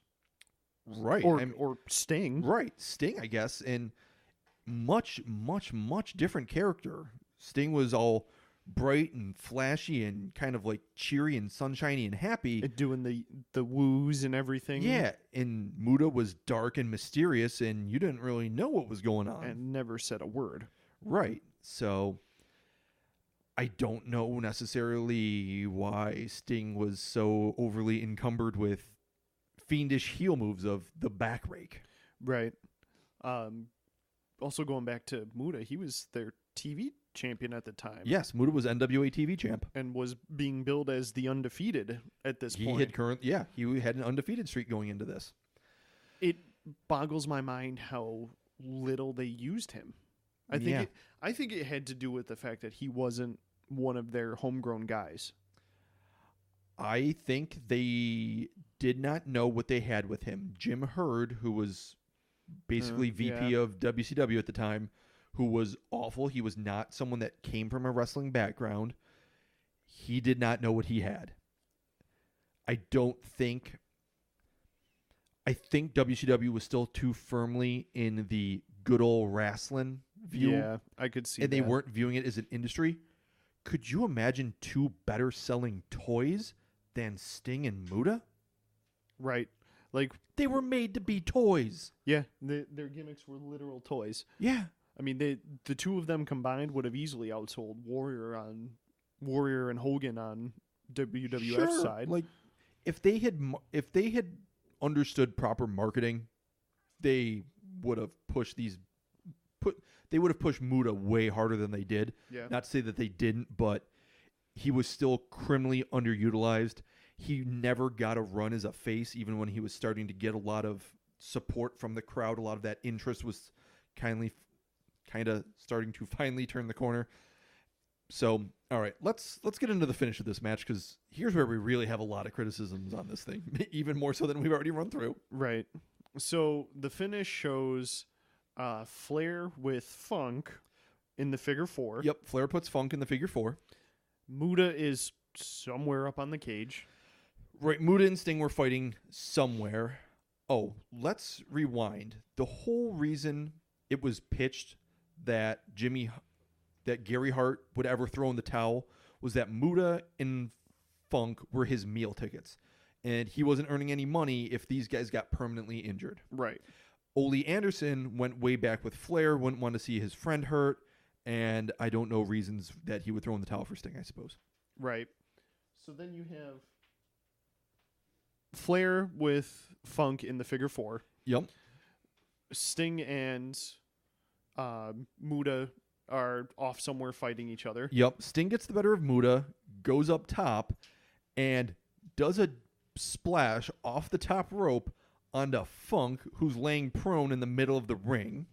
Right. Or Sting. Right. Sting, I guess. And much, much, much different character. Sting was all bright and flashy and kind of like cheery and sunshiny and happy. Doing the woos and everything. Yeah. And Muda was dark and mysterious, and you didn't really know what was going on. And never said a word. Right. So I don't know necessarily why Sting was so overly encumbered with fiendish heel moves of the back rake. Right. Also going back to Muda, he was their TV champion at the time. Yes, Muda was NWA TV champ. And was being billed as the undefeated at this point. He had an undefeated streak going into this. It boggles my mind how little they used him. I think it had to do with the fact that he wasn't one of their homegrown guys. I think they did not know what they had with him. Jim Hurd, who was basically VP of WCW at the time, who was awful. He was not someone that came from a wrestling background. He did not know what he had. I think WCW was still too firmly in the good old wrestling view. Yeah, I could see and that. they weren't viewing it as an industry. Could you imagine two better selling toys than Sting and Muda? Right. Like, they were made to be toys. Yeah, their gimmicks were literal toys. Yeah. I mean, the two of them combined would have easily outsold Warrior and Hogan on WWF side. Like, if they had understood proper marketing, they would have pushed Muda way harder than they did. Yeah. Not to say that they didn't, but he was still criminally underutilized. He never got a run as a face, even when he was starting to get a lot of support from the crowd. A lot of that interest was kind of starting to finally turn the corner. So, all right, let's get into the finish of this match, because here's where we really have a lot of criticisms on this thing, even more so than we've already run through. Right. So the finish shows Flair with Funk in the figure four. Yep, Flair puts Funk in the figure four. Muda is somewhere up on the cage. Right, Muda and Sting were fighting somewhere. Oh, let's rewind. The whole reason it was pitched that Gary Hart would ever throw in the towel was that Muda and Funk were his meal tickets, and he wasn't earning any money if these guys got permanently injured. Right. Ole Anderson went way back with Flair, wouldn't want to see his friend hurt, and I don't know reasons that he would throw in the towel for Sting, I suppose. Right. So then you have Flair with Funk in the figure four. Yep. Sting and Muda are off somewhere fighting each other. Yep. Sting gets the better of Muda, goes up top, and does a splash off the top rope onto Funk, who's laying prone in the middle of the ring.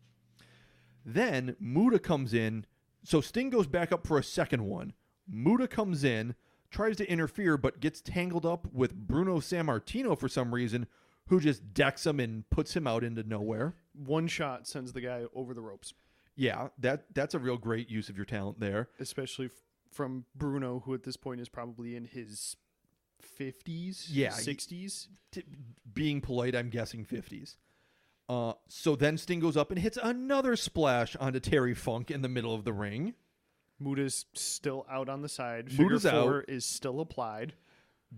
Then Muda comes in. So Sting goes back up for a second one. Muda comes in, tries to interfere, but gets tangled up with Bruno Sammartino for some reason, who just decks him and puts him out into nowhere. One shot sends the guy over the ropes. Yeah, that's a real great use of your talent there. Especially from Bruno, who at this point is probably in his 50s, 60s. Being polite, I'm guessing 50s. So then Sting goes up and hits another splash onto Terry Funk in the middle of the ring. Muda's still out on the side. Muda's Figure four out. is still applied.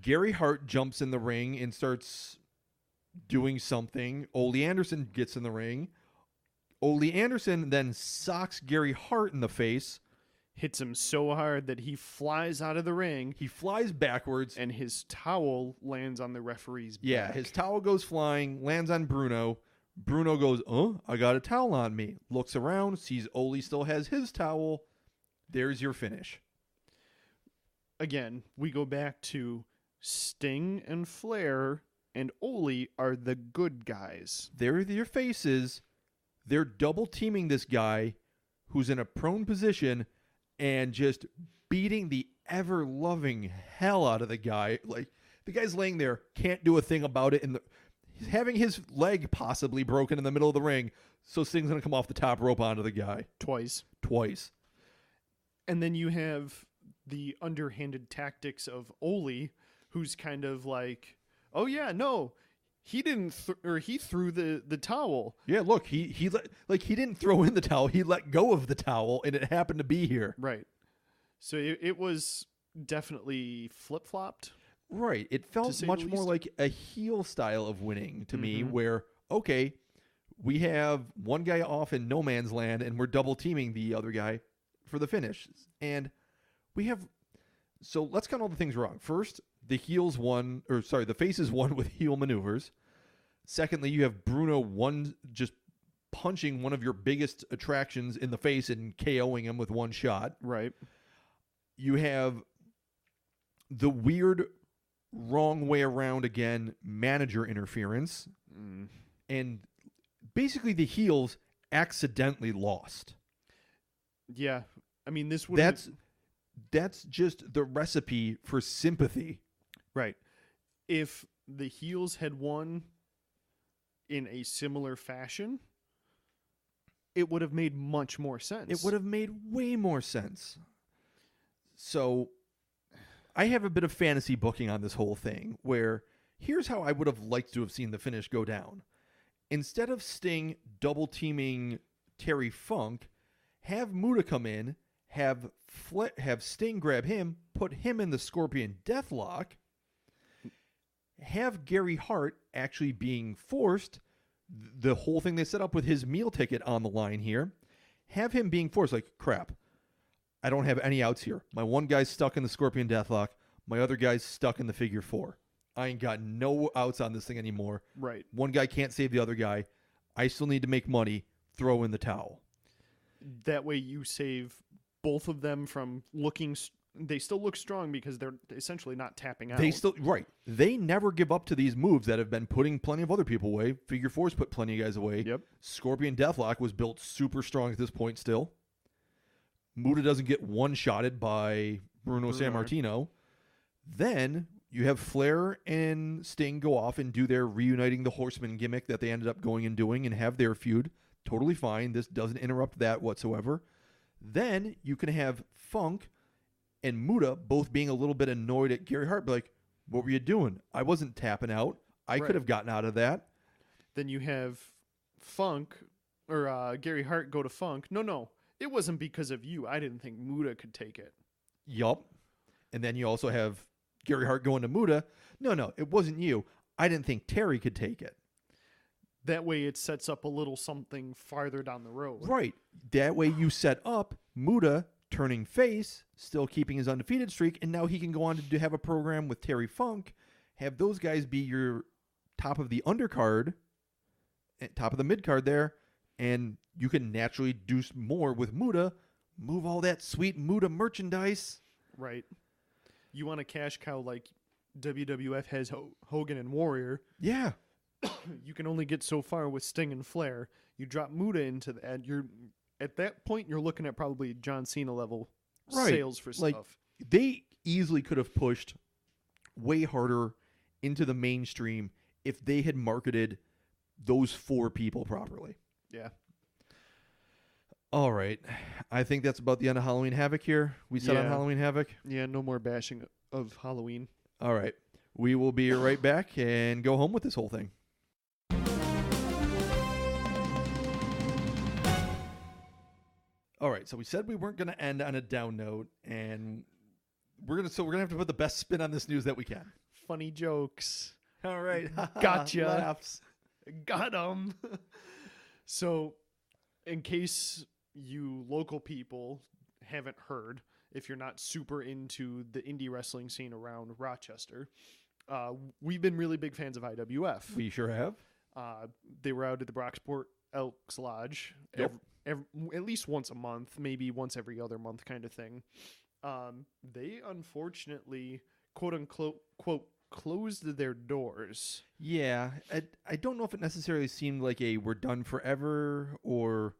Gary Hart jumps in the ring and starts doing something. Ole Anderson gets in the ring. Ole Anderson then socks Gary Hart in the face. Hits him so hard that he flies out of the ring. He flies backwards. And his towel lands on the referee's back. Yeah, his towel goes flying, lands on Bruno. Bruno goes, I got a towel on me. Looks around, sees Ole still has his towel. There's your finish. Again, we go back to Sting and Flair and Ole are the good guys. They're your faces. They're double teaming this guy who's in a prone position and just beating the ever-loving hell out of the guy. Like, the guy's laying there, can't do a thing about it, and he's having his leg possibly broken in the middle of the ring, so Sting's going to come off the top rope onto the guy. Twice. And then you have the underhanded tactics of Ole, who's kind of like, oh yeah, no, he didn't, he threw the towel. Yeah, look, he didn't throw in the towel, he let go of the towel, and it happened to be here. Right. So it was definitely flip-flopped. Right. It felt much more like a heel style of winning to me, where, okay, we have one guy off in no man's land, and we're double teaming the other guy for the finish. And we have, so let's count all the things wrong. First, the faces won with heel maneuvers. Secondly, you have Bruno just punching one of your biggest attractions in the face and KOing him with one shot. Right. You have the weird wrong way around again manager interference. And basically the heels accidentally lost. Yeah. I mean, this would that's just the recipe for sympathy. Right. If the heels had won in a similar fashion, it would have made much more sense. It would have made way more sense. So I have a bit of fantasy booking on this whole thing, where here's how I would have liked to have seen the finish go down. Instead of Sting double teaming Terry Funk, have Muda come in, have Sting grab him, put him in the Scorpion Deathlock, have Gary Hart actually being forced, the whole thing they set up with his meal ticket on the line here, have him being forced, like, crap, I don't have any outs here. My one guy's stuck in the Scorpion Deathlock. My other guy's stuck in the figure four. I ain't got no outs on this thing anymore. Right. One guy can't save the other guy. I still need to make money. Throw in the towel. That way you save both of them from looking... They still look strong because they're essentially not tapping out. They never give up to these moves that have been putting plenty of other people away. Figure fours put plenty of guys away. Yep. Scorpion Deathlock was built super strong at this point still. Muda doesn't get one-shotted by Bruno Sammartino. Then you have Flair and Sting go off and do their reuniting the Horsemen gimmick that they ended up going and doing and have their feud. Totally fine. This doesn't interrupt that whatsoever. Then you can have Funk and Muda both being a little bit annoyed at Gary Hart. Be like, what were you doing? I wasn't tapping out. I could have gotten out of that. Then you have Funk, or Gary Hart go to Funk. No. It wasn't because of you. I didn't think Muda could take it. Yup. And then you also have Gary Hart going to Muda. No, it wasn't you. I didn't think Terry could take it. That way it sets up a little something farther down the road. Right. That way you set up Muda turning face, still keeping his undefeated streak, and now he can go on to have a program with Terry Funk, have those guys be your top of the undercard, top of the mid-card there, and you can naturally do more with Muta. Move all that sweet Muta merchandise. Right. You want a cash cow like WWF has Hogan and Warrior. Yeah. You can only get so far with Sting and Flair. You drop Muta into that, you're at that point you're looking at probably John Cena level sales for Like, stuff. they easily could have pushed way harder into the mainstream if they had marketed those 4 people properly. Yeah. All right. I think that's about the end of Halloween Havoc here. We said on Yeah. Halloween Havoc. Yeah, no more bashing of Halloween. All right. We will be right back and go home with this whole thing. All right. So we said we weren't going to end on a down note, and we're going to have to put the best spin on this news that we can. Funny jokes. All right. Gotcha. Laughs. Got 'em. So, in case you local people haven't heard, if you're not super into the indie wrestling scene around Rochester, we've been really big fans of IWF. We sure have. They were out at the Brocksport Elks Lodge Yep. at least once a month, maybe once every other month kind of thing. They unfortunately, quote unquote, closed their doors. Yeah. I don't know if it necessarily seemed like a we're done forever, or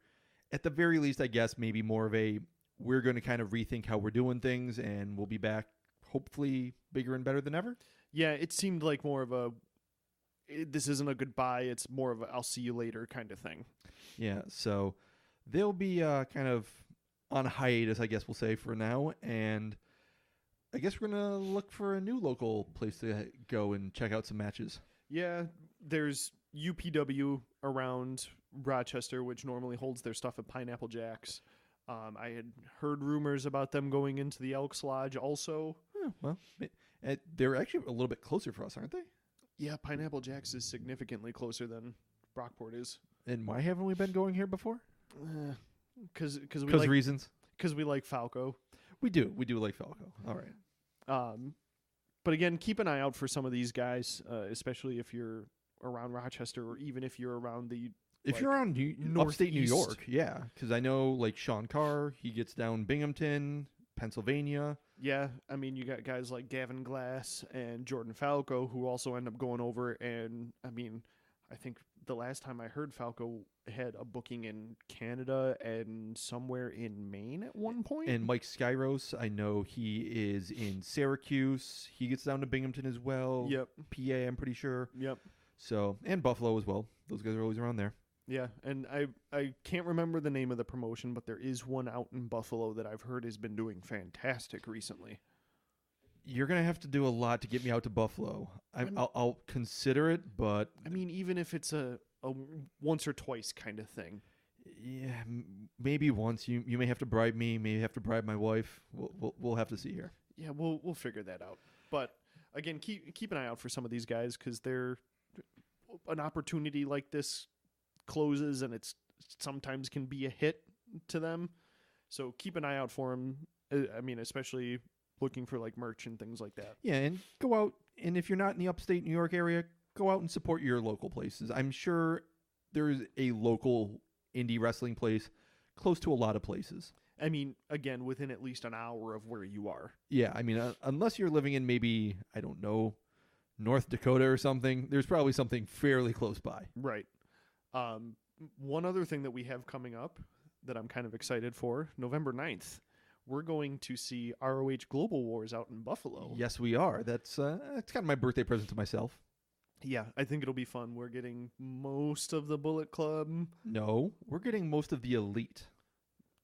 at the very least, I guess, maybe more of a we're going to kind of rethink how we're doing things, and we'll be back hopefully bigger and better than ever. Yeah, it seemed like more of a this isn't a goodbye, it's more of a I'll see you later kind of thing. Yeah, so they'll be kind of on hiatus, I guess we'll say, for now, and I guess we're going to look for a new local place to go and check out some matches. Yeah, there's UPW around Rochester, which normally holds their stuff at Pineapple Jack's. I had heard rumors about them going into the Elks Lodge also. Well, they're actually a little bit closer for us, aren't they? Yeah, Pineapple Jack's is significantly closer than Brockport is. And why haven't we been going here before? Because Reasons. we like Falco. We do like Falco. All right. But again, keep an eye out for some of these guys, especially if you're around Rochester, or even if you're around the If you're around upstate New northeast. York, yeah, because I know like Sean Carr, he gets down Binghamton, Pennsylvania. Yeah, I mean, you got guys like Gavin Glass and Jordan Falco who also end up going over. And I mean, I think the last time I heard, Falco had a booking in Canada and somewhere in Maine at one point. And Mike Skyros, I know he is in Syracuse. He gets down to Binghamton as well. Yep. PA, I'm pretty sure. Yep. So, and Buffalo as well. Those guys are always around there. Yeah, and I can't remember the name of the promotion, but there is one out in Buffalo that I've heard has been doing fantastic recently. You're going to have to do a lot to get me out to Buffalo. I'll consider it, but... I mean, even if it's a once or twice kind of thing. Yeah, maybe once. You may have to bribe me, maybe have to bribe my wife. We'll have to see here. Yeah, we'll figure that out. But again, keep an eye out for some of these guys, because they're an opportunity like this closes, and it's sometimes can be a hit to them. So keep an eye out for them. I mean, especially looking for like merch and things like that. Yeah, and go out, and if you're not in the upstate New York area, go out and support your local places. I'm sure there is a local indie wrestling place close to a lot of places. I mean, again, within at least an hour of where you are. Yeah, I mean, unless you're living in maybe, I don't know, North Dakota or something, there's probably something fairly close by. Right. One other thing that we have coming up that I'm kind of excited for, November 9th, we're going to see ROH Global Wars out in Buffalo. Yes, we are. That's kind of my birthday present to myself. Yeah, I think it'll be fun. We're getting most of the Bullet Club. No, we're getting most of the Elite.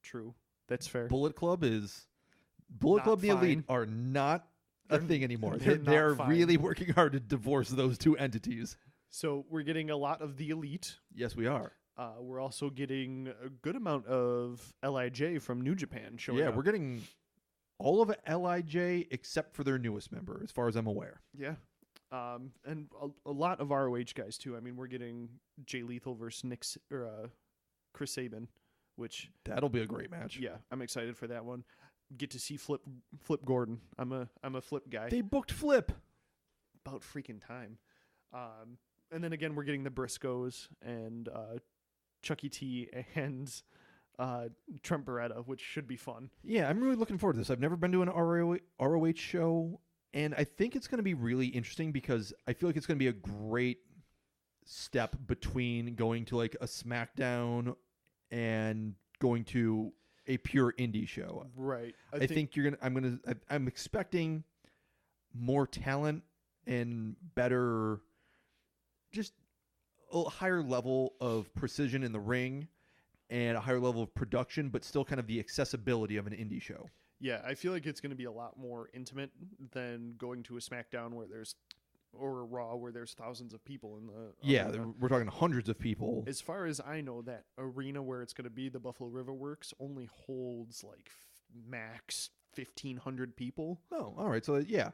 True. That's fair. Bullet Club, the Not Elite fine. are not a thing anymore. they're not They're fine. really working hard to divorce those two entities. So we're getting a lot of the Elite. Yes, we are. We're also getting a good amount of LIJ from New Japan showing Yeah, up. we're getting all of LIJ except for their newest member, as far as I'm aware. Yeah. And a lot of ROH guys, too. I mean, we're getting Jay Lethal versus Chris Sabin, which... That'll be a great match. Yeah, I'm excited for that one. Get to see Flip Gordon. I'm a Flip guy. They booked Flip. About freaking time. And then again, we're getting the Briscoes and Chucky T and Trent Beretta, which should be fun. Yeah, I'm really looking forward to this. I've never been to an ROH show, and I think it's going to be really interesting because I feel like it's going to be a great step between going to like a SmackDown and going to a pure indie show. Right. I think I'm expecting more talent and better, just a higher level of precision in the ring and a higher level of production, but still kind of the accessibility of an indie show. Yeah, I feel like it's going to be a lot more intimate than going to a SmackDown or a Raw where there's thousands of people in the arena. We're talking hundreds of people. As far as I know, that arena where it's going to be, the Buffalo River Works, only holds like max 1,500 people. Oh, all right. So yeah,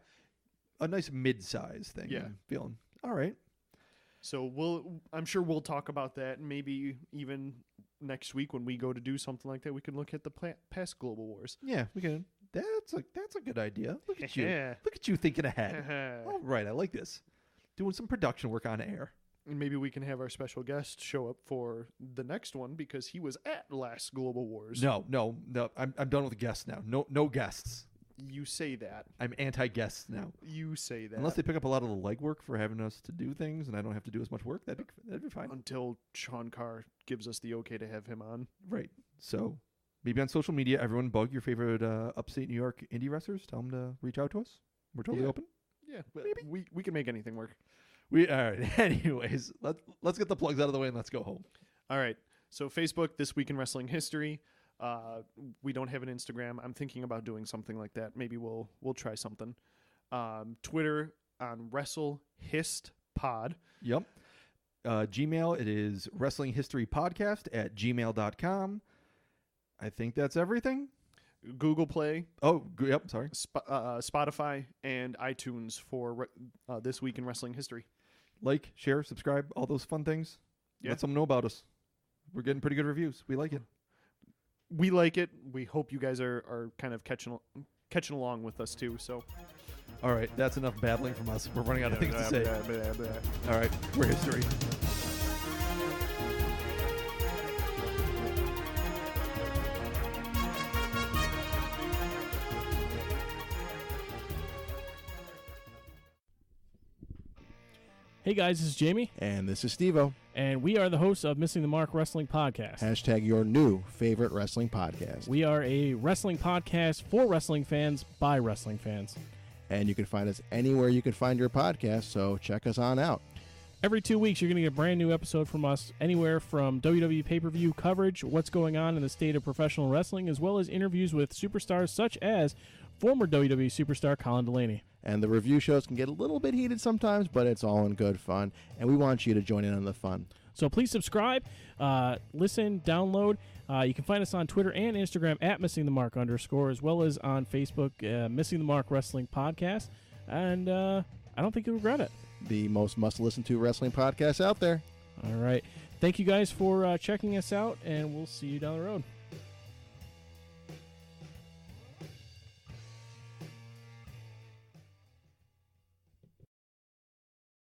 a nice mid-size thing. Yeah. I'm feeling all right. So I'm sure we'll talk about that. Maybe even next week when we go to do something like that, we can look at the past Global Wars. Yeah, we can. That's a good idea. Look at you. Yeah. Look at you thinking ahead. All right, I like this. Doing some production work on air. And maybe we can have our special guest show up for the next one because he was at last Global Wars. No. I'm done with guests now. No guests. You say that. I'm anti-guests now. You say that. Unless they pick up a lot of the legwork for having us to do things, and I don't have to do as much work, that'd be fine. Until Sean Carr gives us the okay to have him on. Right. So maybe on social media, everyone bug your favorite upstate New York indie wrestlers. Tell them to reach out to us. We're totally open. Yeah, Maybe. we can make anything work. All right. Anyways, let's get the plugs out of the way and let's go home. All right. So Facebook, This Week in Wrestling History. We don't have an Instagram. I'm thinking about doing something like that. Maybe we'll try something. Twitter on WrestleHistPod. Yep. Gmail, it is wrestlinghistorypodcast@gmail.com. I think that's everything. Google Play. Oh, yep. Sorry. Spotify and iTunes for This Week in Wrestling History. Like, share, subscribe, all those fun things. Yeah. Let someone know about us. We're getting pretty good reviews. We like it. We like it. We hope you guys are kind of catching along with us too. So, all right, that's enough babbling from us. We're running out of things to say. All right, we're history. Hey guys, this is Jamie, And this is Steve-O. and we are the hosts of Missing the Mark Wrestling Podcast. Hashtag your new favorite wrestling podcast. We are a wrestling podcast for wrestling fans by wrestling fans. And you can find us anywhere you can find your podcast, so check us on out. Every 2 weeks, you're going to get a brand new episode from us, anywhere from WWE pay-per-view coverage, what's going on in the state of professional wrestling, as well as interviews with superstars such as former WWE superstar Colin Delaney. And the review shows can get a little bit heated sometimes, but it's all in good fun. And we want you to join in on the fun. So please subscribe, listen, download. You can find us on Twitter and Instagram at @missingthemark_, as well as on Facebook, Missing the Mark Wrestling Podcast. And I don't think you'll regret it. The most must-listen-to wrestling podcast out there. All right. Thank you guys for checking us out, and we'll see you down the road.